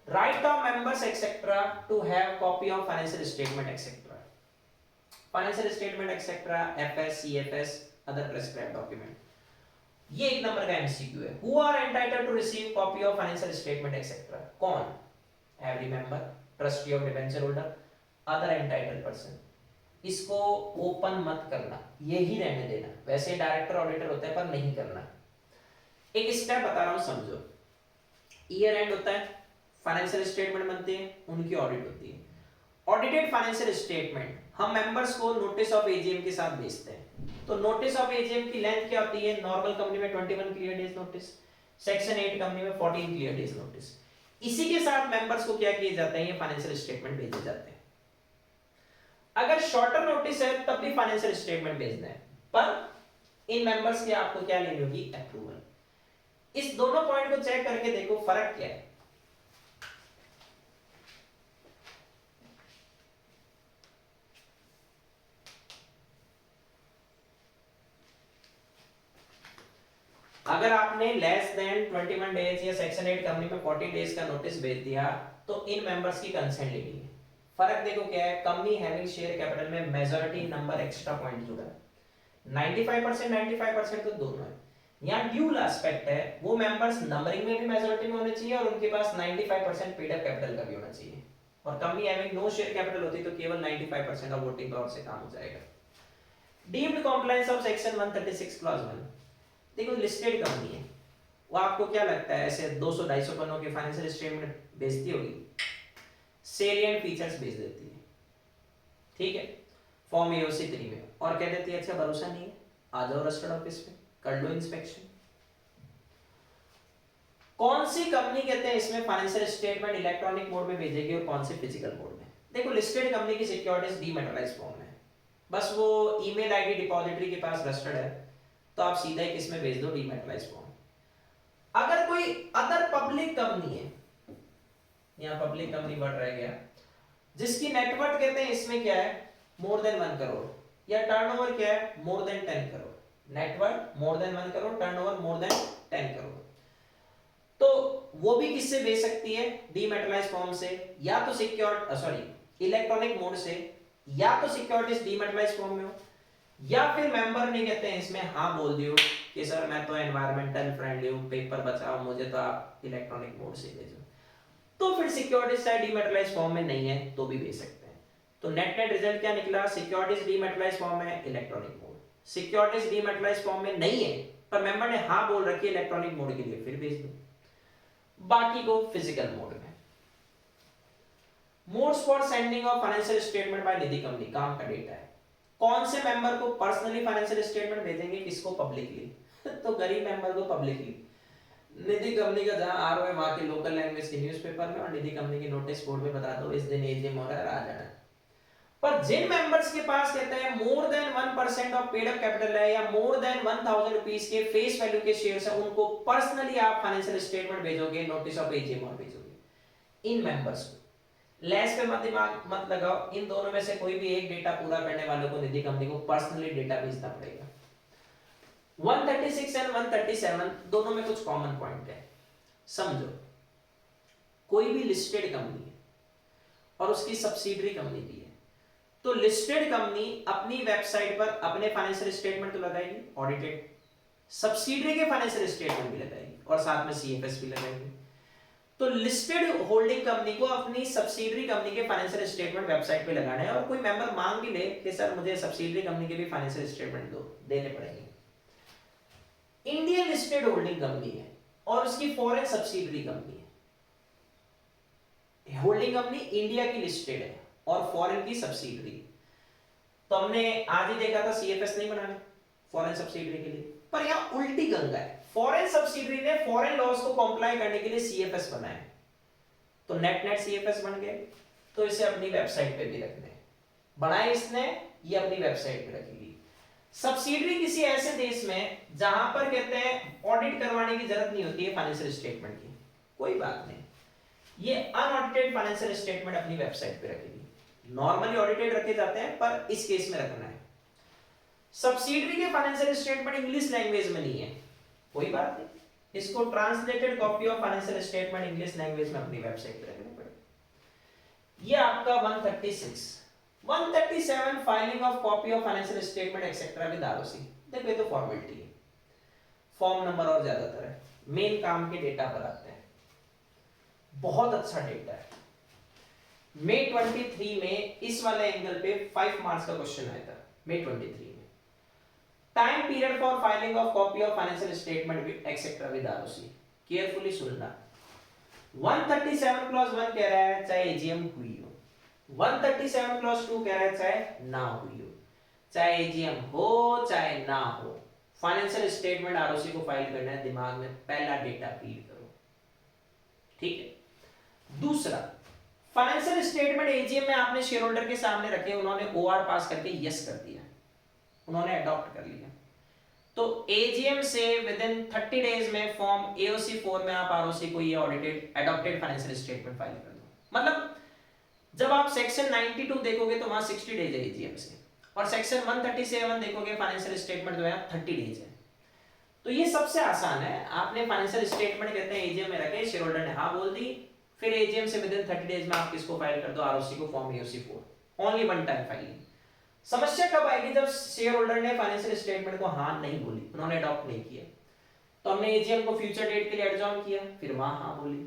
right of members etc to have copy of financial statement etc, financial statement etc, fs cfs other prescribed document। ये एक नंबर का एमसीक्यू है। who are entitled to receive copy of financial statement etc, कौन? every member, trustee of debenture holder, other entitled person। इसको open मत करना, यही रहने देना। वैसे डायरेक्टर ऑडिटर होता है पर नहीं करना। एक स्टेप बता रहा हूं, समझो। ईयर एंड होता है, फाइनेंशियल स्टेटमेंट बनते हैं, उनकी ऑडिट होती है। ऑडिटेड फाइनेंशियल स्टेटमेंट हम मेंबर्स को नोटिस ऑफ एजीएम के साथ भेजते हैं। तो नोटिस ऑफ एजीएम की लेंथ क्या होती है? नॉर्मल कंपनी में 21 clear days notice, section 8 company में 14 क्लियर डेज नोटिस। इसी के साथ मेंबर्स को क्या किए जाते हैं? ये फाइनेंशियल स्टेटमेंट भेजे जाते हैं। अगर शॉर्टर नोटिस है तब भी फाइनेंशियल स्टेटमेंट भेजना है, पर इन मेंबर्स की आपको क्या लेनी होगी? अप्रूवल। इस दोनों पॉइंट को चेक करके देखो फर्क क्या है। अगर आपने लेस देन 21 डेज या सेक्शन 8 कंपनी में 40 डेज का नोटिस भेज दिया तो इन मेंबर्स की कंसेंट लेनी है। फर्क देखो क्या है, कंपनी हैविंग शेयर कैपिटल में मेजॉरिटी नंबर एक्स्ट्रा पॉइंट जुड़ा है। 95% तो दोनों है। यहाँ ड्यूल एस्पेक्ट है, वो मेंबर्स नंबरिंग में भी मेजॉरिटी में होने चाहिए और उनके पास 95% पेड अप कैपिटल का भी होना चाहिए। और company having no share capital होती तो केवल 95% ऑफ वोटिंग पावर से काम हो जाएगा। Deemed compliance of section 136 clause 1। देखो लिस्टेड कंपनी है, वो आपको क्या लगता है ऐसे 200-250 पन्नों के फाइनेंशियल स्टेटमेंट बेचती होगी? सेलिएंट फीचर्स बेच देती है, ठीक है, फॉर्म एओसी 3 में, और कह देती है अच्छा भरोसा नहीं है, आ जाओ रजिस्टर्ड ऑफिस में कर लो इंस्पेक्शन। कौन सी कंपनी कहते हैं इसमें फाइनेंशियल स्टेटमेंट इलेक्ट्रॉनिक मोड में भेजेगी और कौन सी फिजिकल मोड में? देखो लिस्टेड कंपनी की सिक्योरिटीज डीमैटेरियलाइज्ड फॉर्म में, बस वो ईमेल आईडी डिपॉजिटरी के पास रजिस्टर्ड है तो आप सीधा ही किसमें भेज दो? डीमैटेरियलाइज्ड फॉर्म। अगर कोई अदर पब्लिक कंपनी है, यहां पब्लिक कंपनी वर्ड रह गया, जिसकी नेटवर्थ कहते हैं इसमें क्या है? मोर देन 1 करोड़, या टर्नओवर क्या है? More than 10 crore. Net worth more than 1 crore, turnover more than 10 crore, तो वो भी किससे भेज सकती है? डीमैटेरियलाइज्ड फॉर्म से, या तो इलेक्ट्रॉनिक मोड से, या तो सिक्योरिटीज डीमैटेरियलाइज्ड फॉर्म में हो, या फिर मेंबर ने कहते हैं इसमें हाँ बोल दियो कि सर मैं तो एनवायरमेंटल फ्रेंडली हूं, पेपर बचाओ, मुझे तो आप इलेक्ट्रॉनिक मोड से भेजो, तो फिर सिक्योरिटीज चाहे डीमैटेरियलाइज्ड फॉर्म में नहीं है तो भी भेज सकते हैं। तो नेट रिजल्ट क्या निकला? सिक्योरिटीज डीमैटेरियलाइज्ड फॉर्म में इलेक्ट्रॉनिक मोड, सिक्योरिटीज डीमैटेरियलाइज्ड फॉर्म में नहीं है पर मेंबर ने हाँ बोल रखी है इलेक्ट्रॉनिक मोड के लिए, फिर भेज दो, बाकी को फिजिकल मोड में। Modes for sending of financial statement bye Nidhi company, काम का डेटा है। कौन से मेंबर को पर्सनली फाइनेंशियल स्टेटमेंट भेजेंगे, किसको पब्लिकली? तो गरीब मेंबर को पब्लिकली। निधि कंपनी का जहां आर है वहां के लोकल लैंग्वेज के न्यूज़पेपर में, और निधि कंपनी की नोटिस बोर्ड में बता दो इस दिन एजीएम हो रहा है, आ जाना। पर जिन मेंबर्स के पास कहते हैं more than 1% of paid up capital है या मोर देन 1000 रुपीस के फेस वैल्यू के शेयर्स है, उनको पर्सनली आप फाइनेंशियल स्टेटमेंट भेजोगे, नोटिस ऑफ एजीएम और भेजोगे। इन मेंबर्स को लेस पे मत दिमाग मत लगाओ, इन दोनों में से कोई भी एक डेटा पूरा करने वालों को निधि कंपनी को पर्सनली डेटा भेजना पड़ेगा। 136 एंड 137 दोनों में कुछ कॉमन पॉइंट है, समझो। कोई भी लिस्टेड कंपनी है और उसकी सब्सिडरी कंपनी भी है, तो लिस्टेड कंपनी अपनी वेबसाइट पर अपने फाइनेंशियल स्टेटमेंट तो लगाएगी ऑडिटेड, सब्सिडरी के फाइनेंशियल स्टेटमेंट भी लगाएगी और साथ में सीएफएस भी लगाएगी। तो लिस्टेड होल्डिंग कंपनी को अपनी सब्सिडरी कंपनी के फाइनेंशियल स्टेटमेंट वेबसाइट पे लगाना है, और कोई मेंबर मांग भी ले कि सर मुझे सब्सिडरी कंपनी के भी फाइनेंशियल स्टेटमेंट दो, देने पड़ेंगे। इंडियन लिस्टेड होल्डिंग कंपनी है और उसकी फॉरेन सब्सिडरी कंपनी है। होल्डिंग कंपनी इंडिया की लिस्टेड है और फॉरेन की सब्सिडरी। तो हमने आज ही देखा था सीएफएस नहीं बनाने फॉरेन सब्सिडरी के लिए, पर यहां उल्टी गंगा है। फॉरेन सब्सिडरी ने फॉरेन लॉज को कंप्लाई करने के लिए सीएफएस बनाया, तो नेट नेट सीएफएस बन गए, तो इसे अपनी वेबसाइट पे भी रखना है। बनाए इसने, ये अपनी वेबसाइट पे रखेगी। सब्सिडरी किसी ऐसे देश में जहां पर कहते हैं ऑडिट करवाने की जरूरत नहीं होती है फाइनेंशियल स्टेटमेंट की, कोई बात नहीं, ये अनऑडिटेड फाइनेंशियल स्टेटमेंट अपनी वेबसाइट पे रखेगी। नॉर्मली ऑडिटेड रखे जाते हैं, पर इस केस में रखना है। सब्सिडरी के फाइनेंशियल स्टेटमेंट इंग्लिश लैंग्वेज में नहीं है, कोई बात नहीं, इसको translated copy of financial statement English language में अपनी वेबसाइट पे रखने पड़ेगा। ये आपका 136 137 filing of copy of financial statement etcetera with ROC. देखो ये तो फॉर्मेलिटी है, फॉर्म नंबर और ज्यादातर है, मेन काम के डेटा पर आते हैं। बहुत अच्छा डेटा है। मई 23 में इस वाले एंगल पे 5 मार्क्स का क्वेश्चन आया था, मई 23 में। Time period for filing of copy of financial statement with etcetera with ROC. Carefully सुनना, 137 क्लॉज 1 कह रहा है चाहे एजीएम हुई हो, 137 क्लॉज 2 कह रहा है चाहे ना हुई हो, चाहे एजीएम हो चाहे ना हो, फाइनेंशियल स्टेटमेंट आरओसी को फाइल करना है। दिमाग में पहला डेटा फीड करो, ठीक है। दूसरा, फाइनेंशियल स्टेटमेंट एजीएम में आपने शेयर होल्डर के सामने रखे, उन्होंने ओआर पास करके यस कर दिया, उन्होंने अडॉप्ट कर लिया, तो एजीएम से विद इन 30 डेज में फॉर्म एओसी 4 में आप आरओसी को ये audited adopted financial statement file कर दो। मतलब जब आप सेक्शन 92 देखोगे तो वहां 60 डेज है एजीएम से, और सेक्शन 137 देखोगे फाइनेंशियल स्टेटमेंट जो है 30 डेज है। तो ये सबसे आसान है। आपने फाइनेंशियल स्टेटमेंट कहते हैं एजीएम में रखे, शेयर होल्डर ने हाँ बोल दी, फिर एजीएम से विद इन 30 डेज में आप किसको फाइल कर दो, आरओसी को, form AOC 4, only one time filing. समस्या कब आएगी, जब शेयर होल्डर ने फाइनेंशियल स्टेटमेंट को हाँ नहीं बोली, उन्होंने अडॉप्ट नहीं किया, तो हमने एजीएम को फ्यूचर डेट के लिए एडजॉर्न किया, फिर वहां हाँ बोली,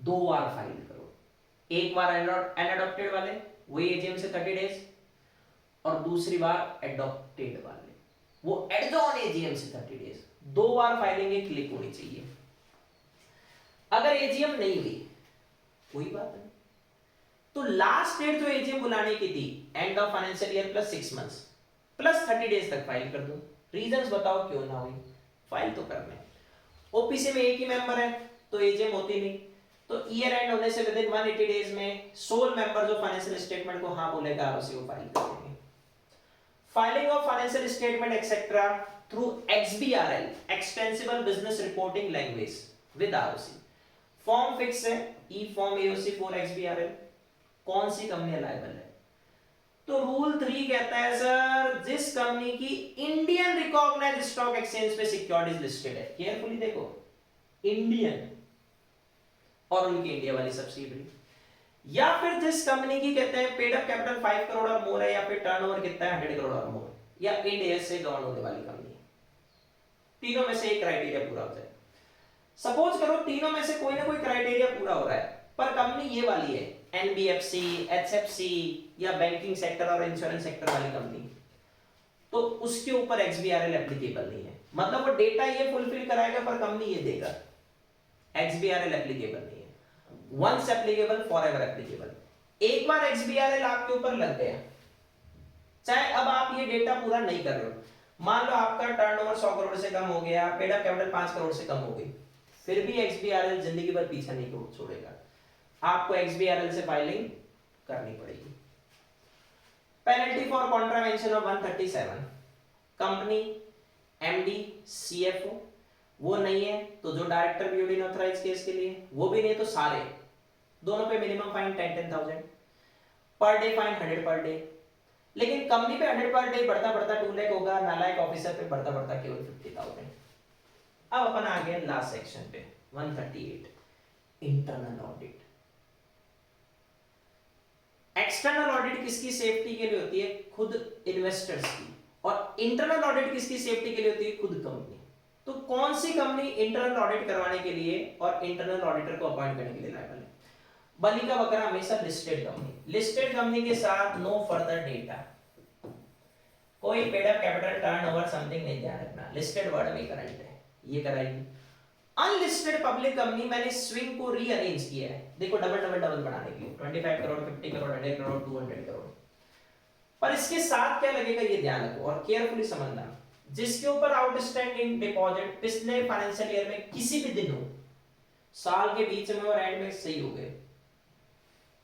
2 बार फाइल करो, एक बार अनअडॉप्टेड वाले वही एजीएम से 30 डेज, और दूसरी बार एडॉप्टेड वाले वो एडजॉर्न एजीएम से 30 डेज, 2 बार फाइलिंग एक क्लिक होनी चाहिए। अगर एजीएम नहीं हुई कोई बात नहीं, तो लास्ट डेट जो एजीएम बुलाने की थी end of financial year plus 6 months plus 30 days तक फाइल कर दो। रीजंस बताओ क्यों ना हुई, फाइल तो करना है। ओपीसी में एक ही मेंबर है तो एजीएम होती नहीं, तो ईयर एंड होने से विद इन 180 डेज में सोल मेंबर जो फाइनेंशियल स्टेटमेंट को हाँ बोलेगा आरओसी को फाइल कर देंगे। Filing of financial statement etcetera through XBRL extensible business reporting language with ROC. Form fix है, ई फॉर्म एओसी 4 एक्सबीआरएल। कौन सी कंपनी लायबल है, तो रूल 3 कहता है सर जिस कंपनी की इंडियन रिकॉग्नाइज्ड स्टॉक एक्सचेंज पे सिक्योरिटीज लिस्टेड है, केयरफुली देखो, इंडियन और उनकी इंडिया वाली सब्सिडरी, या फिर जिस कंपनी की कहते हैं पेड अप कैपिटल 5 करोड़ और मोर है, या फिर टर्नओवर कितना है 100 करोड़ और मोर, या इंडिया से गवर्न होने वाली कंपनी, तीनों में से एक क्राइटेरिया पूरा हो जाए। सपोज करो तीनों में से कोई ना कोई क्राइटेरिया पूरा हो रहा है, पर कंपनी ये वाली है एनबीएफसी, एचएफसी या बैंकिंग सेक्टर और इंश्योरेंस सेक्टर वाली कंपनी, तो उसके ऊपर एक्सबीआरएल एप्लीकेबल नहीं है। मतलब वो डेटा ये फुलफिल कराएगा पर कंपनी ये देगा, एक्सबीआरएल एप्लीकेबल नहीं है। Once applicable forever applicable. एक बार एक्सबीआरएल आपके ऊपर लग गया, चाहे अब आप ये डेटा पूरा नहीं कर रहे हो, मान लो आपका टर्नओवर 100 करोड़ से कम हो गया, पेड अप कैपिटल 5 करोड़ से कम हो गई, फिर भी एक्सबीआरएल जिंदगी भर पीछा नहीं छोड़ेगा, आपको एक्सबीआरएल से फाइलिंग करनी पड़ेगी। Penalty for contravention of 137, company, MD, CFO वो नहीं है तो जो डायरेक्टर बीओडी ने ऑथराइज केस के लिए, वो भी नहीं तो सारे, दोनों पे minimum fine 10,000 per day, fine 100 per day. लेकिन कंपनी पे 100 पर डे बढ़ता बढ़ता 2 लाख होगा, नालायक ऑफिसर पे बढ़ता बढ़ता केवल 50,000। अब अपन आ गए लास्ट सेक्शन पे 138, इंटरनल ऑडिट। एक्सटर्नल ऑडिट किसकी सेफ्टी के लिए होती है, खुद इन्वेस्टर्स की, और इंटरनल ऑडिट किसकी सेफ्टी के लिए होती है, खुद कंपनी। तो कौन सी कंपनी इंटरनल ऑडिट करवाने के लिए और इंटरनल ऑडिटर को अपॉइंट करने के लिए लायबल है? बलि का बकरा हमेशा लिस्टेड कंपनी। लिस्टेड कंपनी के साथ नो फर्दर डेटा, कोई paid up capital turnover something नहीं ध्यान रखना, लिस्टेड वर्ड में करंट है, ये कराएगी। अनलिस्टेड पब्लिक कंपनी, मैंने स्विंग को रीअरेंज किया है, देखो डबल डबल डबल बनाने के लिए 25 करोड़, 50 करोड़, 100 करोड़, 200 करोड़, पर इसके साथ क्या लगेगा ये ध्यान रखो और केयरफुली समझना। जिसके ऊपर आउटस्टैंडिंग डिपॉजिट पिछले फाइनेंशियल ईयर में किसी भी दिन हो, साल के बीच में और एंड में सही हो गए,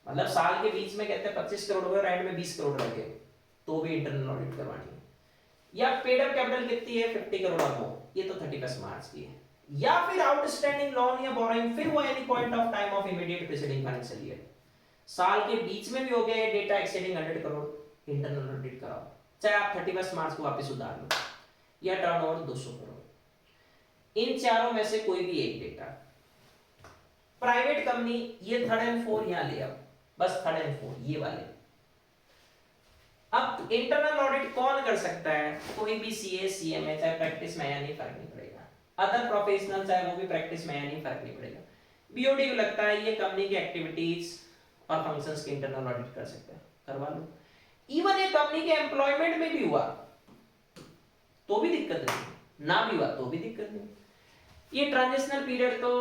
मतलब साल के बीच में कहते हैं 25 करोड़ हुए और एंड में 20 करोड़ रह गए, तो भी इंटरनल ऑडिट करवानी है। या पेड अप कैपिटल कितनी है 50 करोड़ और मोर, ये तो 31 मार्च की है। या फिर आउटस्टैंडिंग लोन या बोरोइंग फिर वो any point of time of immediate preceding financial year, साल के बीच में भी हो गए, data exceeding 100 crore, internal audit कराओ, चाहे आप 31 मार्च को वापस उधार लो, या टर्नओवर 200 करोड़। इन चारों में से कोई भी एक डेटा। प्राइवेट कंपनी, ये 3rd and 4 यहां ले आओ, बस 3rd and 4 ये वाले। अब इंटरनल ऑडिट कौन कर सकता है? कोई भी सीए सीएमए, चाहे प्रैक्टिस में या नहीं, फर्क नहीं पड़ेगा। अदर प्रोफेशनल चाहे वो भी प्रैक्टिस में या नहीं, फर्क नहीं पड़ेगा। बीओडी को लगता है ये कंपनी की एक्टिविटीज और फंक्शंस की इंटरनल ऑडिट कर सकता है, करवा लो। इवन एक कंपनी के एम्प्लॉयमेंट में भी हुआ तो भी दिक्कत नहीं, ना भी हुआ तो भी दिक्कत नहीं। ये ट्रांजिशनल पीरियड तो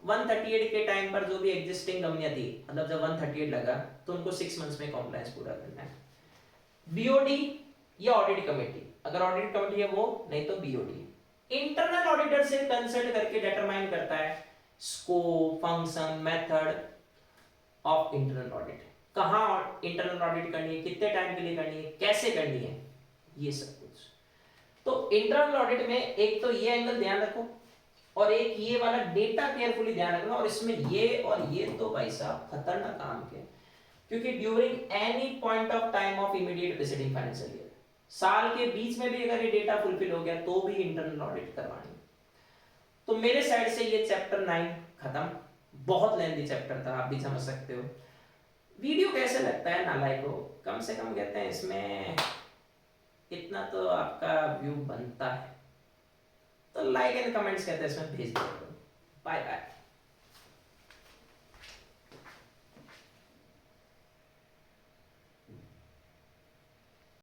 138 के टाइम पर जो भी एग्जिस्टिंग कंपनियां थी, मतलब जब 138 लगा तो उनको 6 मंथ्स में कॉम्प्लायंस पूरा करना है। बीओडी या ऑडिट कमेटी, अगर ऑडिट कमेटी है वो, नहीं तो बीओडी। इंटरनल ऑडिटर से कंसल्ट करके डिटरमाइन करता है scope, function, method of internal audit, कहां इंटरनल ऑडिट करनी है, कितने टाइम के लिए करनी है, कैसे करनी है, ये सब कुछ। तो इंटरनल ऑडिट में एक तो ये एंगल ध्यान रखो, और एक ये वाला डेटा केयरफुली ध्यान रखना, और इसमें ये और ये तो भाई साहब खतरनाक काम के, क्योंकि during any point of time of immediate preceding financial year, साल के बीच में भी अगर ये डेटा फुलफिल हो गया तो भी इंटरनल ऑडिट करवानी। तो मेरे साइड से ये चैप्टर 9 खत्म। बहुत लेंथी चैप्टर था, आप भी समझ सकते हो। वीडियो कैसे लगता है नालायक को, कम से कम कहते हैं इसमें इतना तो आपका व्यू बनता है, तो लाइक एंड कमेंट्स कहते हैं इसमें भेज दो। Bye bye.